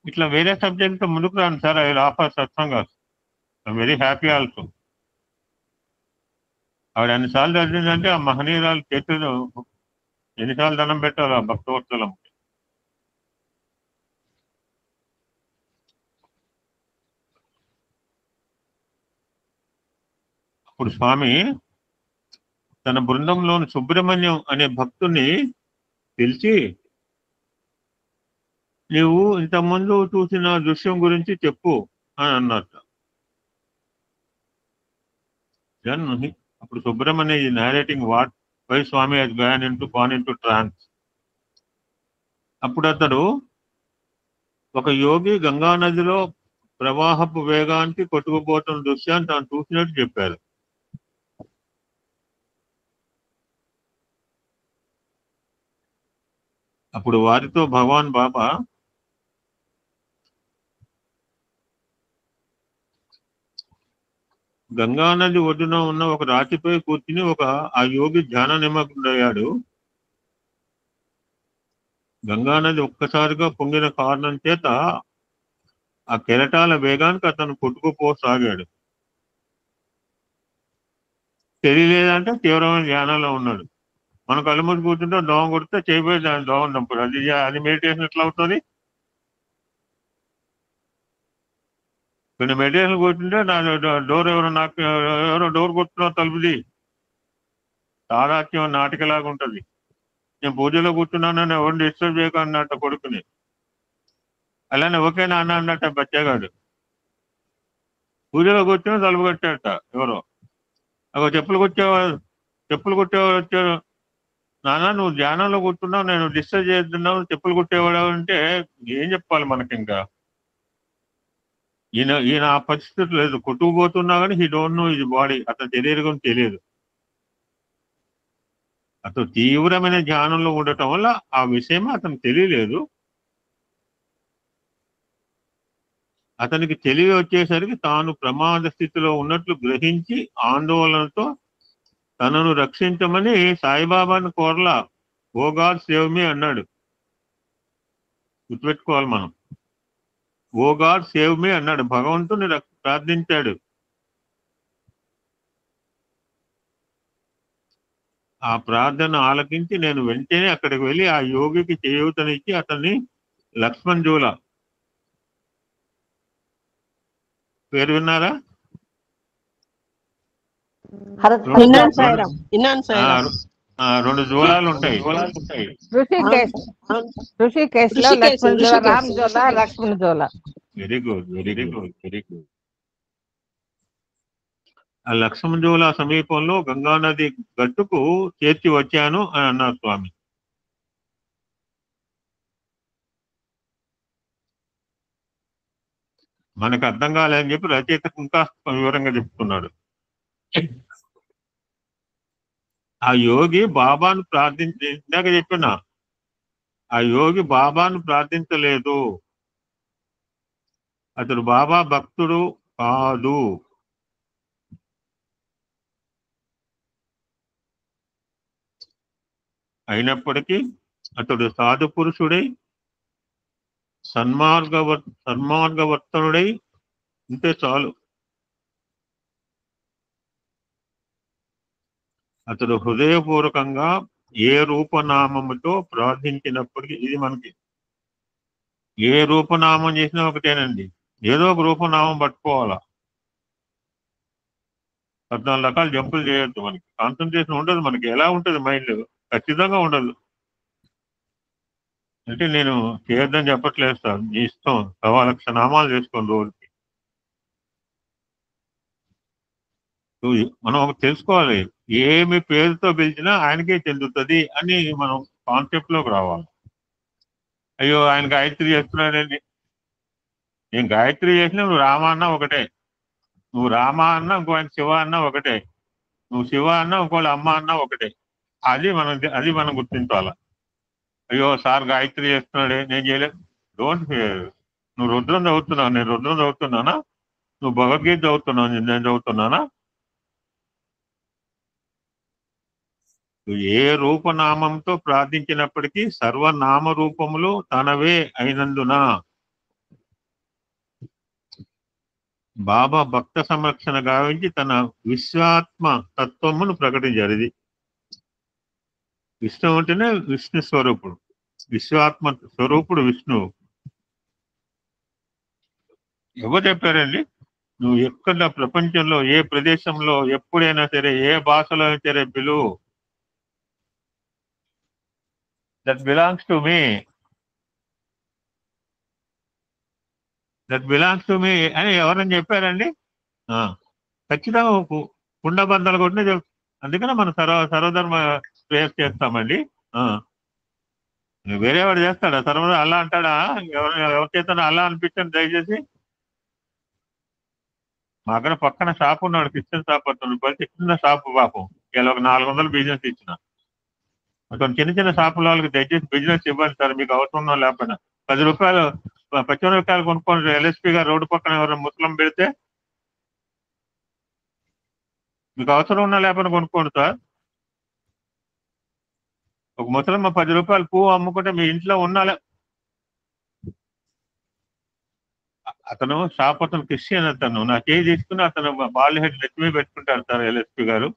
ఇట్లా వేరే సబ్జెక్ట్ ముందుకు రాను సార్. ఐ విల్ ఆఫర్ సత్సంగా. I'm very happy also. ఆవిడ ఎన్నిసార్లు జరిగిందంటే ఆ మహనీయురాలు చేతులు ఎన్నిసార్లు దండం పెట్టారు ఆ భక్తవత్సలం. అప్పుడు స్వామి తన బృందంలోని సుబ్రహ్మణ్యం అనే భక్తుని పిలిచి, నీవు ఇంతకుముందు చూసిన దృశ్యం గురించి చెప్పు అని అన్నట్ట. అప్పుడు సుబ్రహ్మణ్య ఈ నారేటింగ్ వాట్ వై Swami has gone into trance. అప్పుడు అతడు ఒక యోగి గంగా నదిలో ప్రవాహపు వేగానికి కొట్టుకుపోతున్న దృశ్యాన్ని తాను చూసినట్టు చెప్పారు. అప్పుడు వారితో భగవాన్ బాబా గంగా నది ఒడ్డున ఉన్న ఒక రాతిపై కూర్చుని ఆ యోగి ధ్యాన నిమగ్నుడయ్యాడు. గంగా నది ఒక్కసారిగా పొంగిన కారణం చేత ఆ కెరటాల వేగానికి అతను కొట్టుకుపోసాగాడు. తెలియలేదంటే తీవ్రమైన ధ్యానంలో ఉన్నాడు. మన కళ్ళు మూసి కూర్చుంటే దోమ కొడితే చేయబోయే దాని దోమ ఉన్నప్పుడు అది మెడిటేషన్ ఎట్లా అవుతుంది? కొన్ని మెడిటేషన్ కూర్చుంటే నా డోర్ ఎవరో డోర్ కొట్టున్నా తలుపుది తాదాత్యం నాటికలాగా ఉంటుంది. నేను పూజలో కూర్చున్నానని ఎవరిని డిస్టర్బ్ చేయక అన్నట్ట కొడుకుని. అలానే ఓకే నాన్న అన్నట్ట బచ్చాగాడు. పూజలో కూర్చొని తలుపు కట్టాట ఎవరో. చెప్పులు కొట్టేవాడు వచ్చాడు. నాన్న నువ్వు ధ్యానంలో కూర్చున్నావు, నేను డిస్టర్బ్ చేస్తున్నావు, చెప్పులు కొట్టేవాడు అంటే ఏం చెప్పాలి మనకి? ఇంకా ఈయన ఆ పరిస్థితి లేదు. కొట్టుకుపోతున్నా కానీ హీ డోంట్ నో ఇది బాడీ. అతను శరీరం తెలియదు. అతను తీవ్రమైన ధ్యానంలో ఉండటం వల్ల ఆ విషయం అతనికి తెలియలేదు. అతనికి తెలివి వచ్చేసరికి తాను ప్రమాద స్థితిలో ఉన్నట్లు గ్రహించి ఆందోళనతో తనను రక్షించమని సాయిబాబాను కోరలా. ఓ గాడ్ సేవ్ మీ అన్నాడు. గుర్తుపెట్టుకోవాలి మనం. ఓ గాడ్ సేవ్ మీ అన్నాడు. భగవంతుని ప్రార్థించాడు. ఆ ప్రార్థన ఆలకించి నేను వెంటనే అక్కడికి వెళ్ళి ఆ యోగికి చేయూతనిచ్చి అతన్ని లక్ష్మణ్ జూల పేరు విన్నారా? 2 జూలాలు ఉంటాయి. ఋషికేశ్ లో లక్ష్మణ్ జోల, రామ్ జోల, లక్ష్మణ్ జోల. Very good, very good, very good. ఆ లక్ష్మణ్ జోల సమీపంలో గంగానది గట్టుకు చేర్చి వచ్చాను అని అన్నారు స్వామి. మనకు అర్థం కాలేదని చెప్పి రచయిత ఇంకా వివరంగా చెప్తున్నాడు. ఆ యోగి బాబాను ఇందాక చెప్పిన ఆ యోగి బాబాను ప్రార్థించలేదు. అతడు బాబా భక్తుడు కాదు. అయినప్పటికీ అతడు సాధు పురుషుడై సన్మార్గవర్తనుడై ఉంటే చాలు. అతడు హృదయపూర్వకంగా ఏ రూపనామముతో ప్రార్థించినప్పటికీ, ఇది మనకి ఏ రూపనామం చేసినా ఒకటేనండి. ఏదో ఒక రూపనామం పట్టుకోవాలా. 14 రకాల జంపులు చేయొద్దు. మనకి కాన్సన్ట్రేషన్ ఉండదు. మనకి ఎలా ఉంటుంది మైండ్? ఖచ్చితంగా ఉండదు. అంటే నేను చేయొద్దని చెప్పట్లేదు సార్, మీ ఇష్టం. 1,00,000 నామాలు చేసుకోండి రోజుకి. మనం ఒకటి తెలుసుకోవాలి, ఏమి పేరుతో పిలిచినా ఆయనకే చెందుతుంది అని మనం కాన్సెప్ట్ లోకి రావాలి. అయ్యో ఆయన గాయత్రి చేస్తున్నాడండి, నేను గాయత్రి చేసినా నువ్వు రామ అన్నా ఒకటే, నువ్వు రామ అన్నా ఇంకో ఆయన శివ అన్నా ఒకటే, నువ్వు శివ అన్నా ఇంకోళ్ళు అమ్మ అన్నా ఒకటే. అది మనం గుర్తించాలి. అయ్యో సార్ గాయత్రి చేస్తున్నాడే నేను చేయలేదు, డోంట్ ఫియర్. నువ్వు రుద్రం చదువుతున్నావు, నేను రుద్రం చదువుతున్నానా? నువ్వు భగవద్గీత చదువుతున్నావు, నేను చదువుతున్నానా? ఏ రూపనామంతో ప్రార్థించినప్పటికీ సర్వనామ రూపములు తనవే అయినందున బాబా భక్త సంరక్షణ గావించి తన విశ్వాత్మ తత్వమును ప్రకటించారు. ఇది విష్ణు అంటేనే విష్ణు స్వరూపుడు, విశ్వాత్మ స్వరూపుడు విష్ణువు. ఎవరు చెప్పారండి? నువ్వు ఎక్కడ ప్రపంచంలో ఏ ప్రదేశంలో ఎప్పుడైనా సరే ఏ భాషలో అయినా సరే పిలువు, that belongs to me, that belongs to me అని ఎవరని చెప్పారండి? ఖచ్చితంగా కుండబంధాలు కొట్టిన. అందుకనే మనం సర్వధర్మ ప్రేయర్ చేస్తామండి. వేరేవాడు చేస్తాడా? సర్వదా అల్లా అంటాడా? ఎవరి చేత అల్లా అనిపించండి దయచేసి. మా అక్కడ పక్కన షాప్ ఉన్నాడు, క్రిస్టియన్ షాప్ అతను, చిన్న షాపు పాపం. ఇలా ఒక 400 బిజినెస్ ఇచ్చిన. అతను చిన్న షాపుల వాళ్ళకి దయచేసి బిజినెస్ ఇవ్వండి సార్, మీకు అవసరం ఉన్నా లేకపోయినా. 10 రూపాయలు పచ్చిమిరపకాయలు కొనుక్కోండి. ఎల్ఎస్పీ గారు రోడ్డు పక్కన ఎవరైనా ముస్లిం పెడితే మీకు అవసరం ఉన్నా లేకపోయినా కొనుక్కోండి సార్. ఒక ముసలమ్మ 10 రూపాయలు పువ్వు అమ్ముకుంటే మీ ఇంట్లో ఉన్నా. అతను షాప్ అతను క్రిస్టియన్, అతను నా చేయి తీసుకుని అతను బాల్ హెడ్ నెత్తి మీద పెట్టుకుంటారు సార్ ఎల్ఎస్పీ గారు.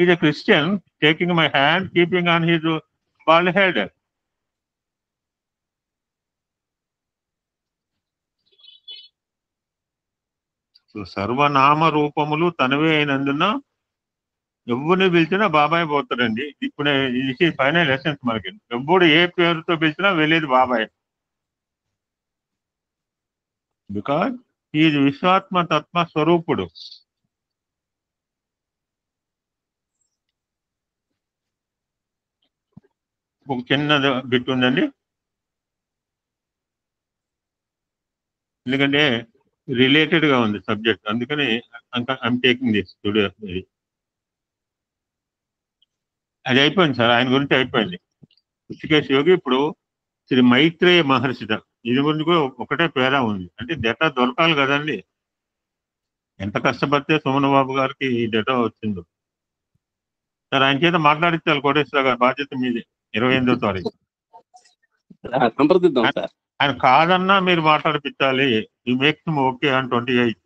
Is a Christian taking my hand keeping on his bald head. సర్వనామ రూపములు తనవే అయినందున ఎవరిని పిలిచినా బాబాయ్ పోతాడండి. ఇప్పుడు ఇది ఫైనల్ ఎసెన్స్ మనకి. ఎప్పుడు ఏ పేరుతో పిలిచినా వెళ్ళేది బాబాయ్. బికాజ్ ఈ విశ్వాత్మ తత్వ స్వరూపుడు. ఒక చిన్న బిట్ ఉందండి, ఎందుకంటే రిలేటెడ్ గా ఉంది సబ్జెక్ట్, అందుకని ఐఎమ్ టేకింగ్ దిస్ టుడే. అది అయిపోయింది సార్, ఆయన గురించి అయిపోయింది. ఋషికేశ్ యోగి ఇప్పుడు శ్రీ మైత్రేయ మహర్షిట. ఇది గురించి కూడా ఒకటే పేరా ఉంది. అంటే డేటా దొరకాలి కదండి. ఎంత కష్టపడితే సుమన్ బాబు గారికి ఈ డేటా వచ్చిందో. సార్ ఆయన చేత మాట్లాడించాలి కోటేశ్వర గారు, బాధ్యత మీదే. 28వ తారీఖు సంప్రదిద్దాం సార్. ఆయన కాదన్నా మీరు మాట్లాడిపించాలి. ఈ మేక్స్ ఓకే అని 28.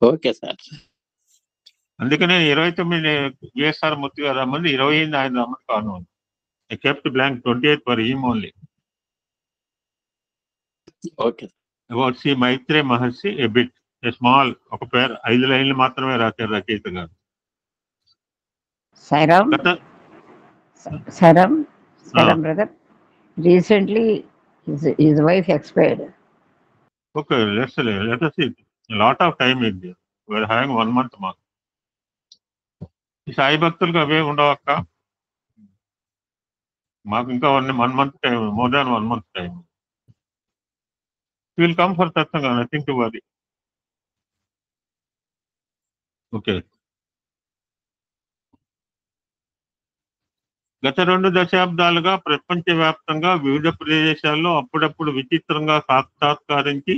Okay sir. అందుకనే 29 విఎస్ఆర్ మూర్తి గారు రమ్మంది, 28 ఆయన రమ్మని కాను. I kept blank 28 for him only. Okay. About Shri Maitreya Maharshi a bit, a small, ఒక పేరు 5 లైన్లు మాత్రమే రాశారు రచయిత గారు. Sairam, Sairam brother. Recently, his wife expired. Okay, let us see. A lot of time is there. We are having 1 month mark. ఈ సాయి భక్తులకు అవే ఉండవక్క. మాకు ఇంకా 1 month time, more than 1 month time. Will come for satsang, nothing to worry. Okay. గత 2 దశాబ్దాలుగా ప్రపంచవ్యాప్తంగా వివిధ ప్రదేశాల్లో అప్పుడప్పుడు విచిత్రంగా సాక్షాత్కరించి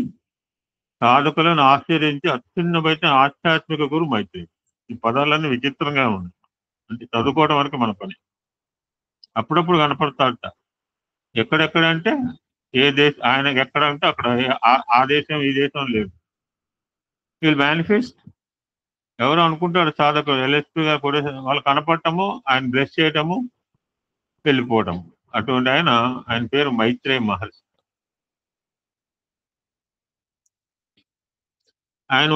సాధకులను ఆశ్చర్యించి అత్యున్నమైన ఆధ్యాత్మిక గురు మైత్రి. ఈ పదాలన్నీ విచిత్రంగా ఉన్నాయి, అంటే చదువుకోవడం వరకు మన పని. అప్పుడప్పుడు కనపడతాడట. ఎక్కడెక్కడంటే ఏ దేశం, ఆయన ఎక్కడ అంటే అక్కడ, ఆ దేశం ఈ దేశం లేదు. వీళ్ళు మేనిఫెస్ట్. ఎవరు అనుకుంటాడు సాధకులు, ఎల్ఎస్పీ గారు కూడా వాళ్ళు కనపడటము, ఆయన బ్లెస్ చేయటము, వెళ్ళిపోవటం. అటువంటి ఆయన పేరు మైత్రేయ మహర్షి. ఆయన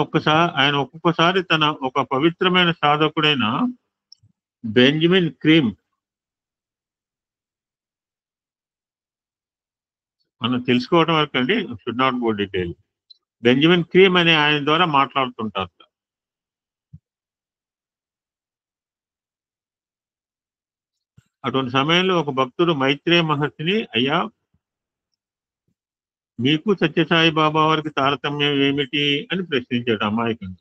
ఒక్కొక్కసారి తన ఒక పవిత్రమైన సాధకుడైన బెంజమిన్ క్రీమ్, మనం తెలుసుకోవడం వరకు అండి, should not go detail, Benjamin cream అనే ఆయన ద్వారా మాట్లాడుతుంటారు. అటువంటి సమయంలో ఒక భక్తుడు మైత్రేయ మహర్షిని, అయ్యా మీకు సత్యసాయి బాబా వారికి తారతమ్యం ఏమిటి అని ప్రశ్నించాడు అమాయకంగా.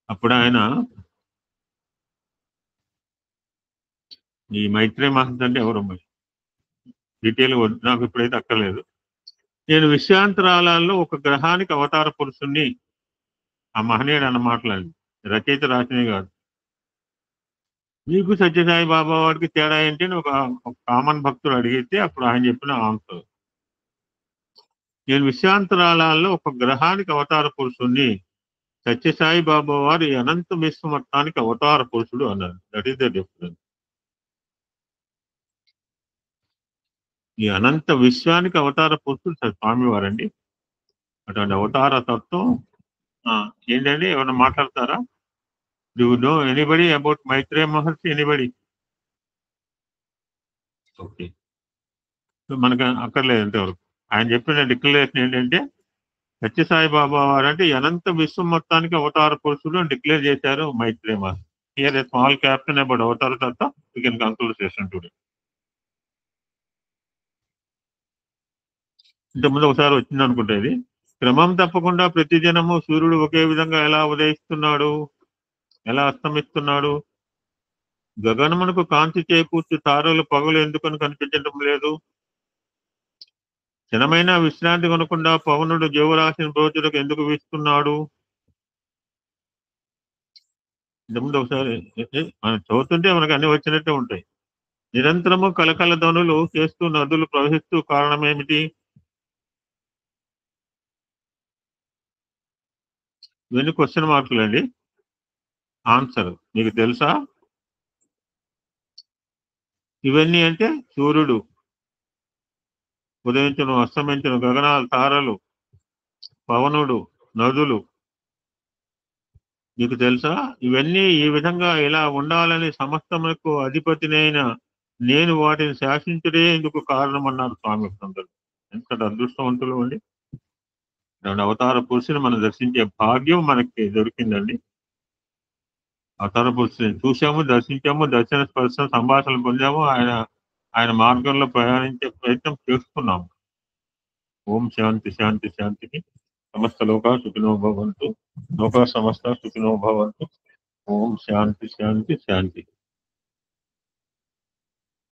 అప్పుడు ఆయన, ఈ మైత్రేయ మహర్షి అంటే ఎవరు డీటెయిల్ నాకు ఇప్పుడైతే అక్కర్లేదు, నేను విశ్రాంతరాలలో ఒక గ్రహానికి అవతార పురుషుణ్ణి, ఆ మహనీయుడు అన్న మాట్లాడి రచయిత రాసినే కాదు. మీకు సత్యసాయి బాబా వాడికి తేడా ఏంటి అని ఒక కామన్ భక్తుడు అడిగితే అప్పుడు ఆయన చెప్పిన ఆన్సర్, నేను విశ్రాంతరాలలో ఒక గ్రహానికి అవతార పురుషుణ్ణి, సత్యసాయి బాబా వారి అనంత విశ్వ మొత్తానికి అవతార పురుషుడు అన్నారు. That is the difference. ఈ అనంత విశ్వానికి అవతార పురుషుడు స్వామి వారండి. అటువంటి అవతార తత్వం ఏంటండి, ఏమైనా మాట్లాడతారా? Do you know anybody about Maitreya Maharshi? Anybody? Okay, మనకు అక్కర్లేదు ఇంతవరకు. ఆయన చెప్పిన డిక్లరేషన్ ఏంటంటే, సత్యసాయి బాబా వారు అంటే అనంత విశ్వం మొత్తానికి అవతార పురుషుడు అని డిక్లేర్ చేశారు Maitreya Maharshi. Here a small caption about అవతార తత్వం. You can conclude session today. ఇంతకుముందు ఒకసారి వచ్చింది అనుకుంటే, ఇది క్రమం తప్పకుండా ప్రతి జనము సూర్యుడు ఒకే విధంగా ఎలా ఉదయిస్తున్నాడు, ఎలా అస్తమిస్తున్నాడు, గగనమునకు కాంతి చేకూర్చు తారలు పగలు ఎందుకని కనిపించడం లేదు, క్షణమైన విశ్రాంతి కొనకుండా పవనుడు జీవరాశిని రోజులకు ఎందుకు వీస్తున్నాడు. ఇంతకుముందు ఒకసారి మనం చదువుతుంటే మనకు అన్ని వచ్చినట్టే ఉంటాయి. నిరంతరము కలకల ధ్వనులు చేస్తూ నదులు ప్రవహిస్తూ కారణం ఏమిటి? ఇవన్నీ క్వశ్చన్ మార్కులు అండి. ఆన్సర్ మీకు తెలుసా? ఇవన్నీ అంటే సూర్యుడు ఉదయించను, అస్తమించను, గగనాలు, తారలు, పవనుడు, నదులు. మీకు తెలుసా? ఇవన్నీ ఈ విధంగా ఇలా ఉండాలని సమస్తములకు అధిపతినైన నేను వాటిని శాసించుడే ఇందుకు కారణం అన్నారు స్వామి. అందరూ ఎంత అదృష్టవంతులు అండి. అవతార పురుషుని మనం దర్శించే భాగ్యం మనకి దొరికిందండి. అవతార పురుషుని చూసాము, దర్శించాము, దర్శన స్పర్శ సంభాషణ పొందాము, ఆయన మార్గంలో ప్రయాణించే ప్రయత్నం చేస్తున్నాము. ఓం శాంతి శాంతి శాంతికి. సమస్త లోకా సుఖినో భవంతు, లోకా సమస్త సుఖినో భవంతు. ఓం శాంతి శాంతి శాంతి.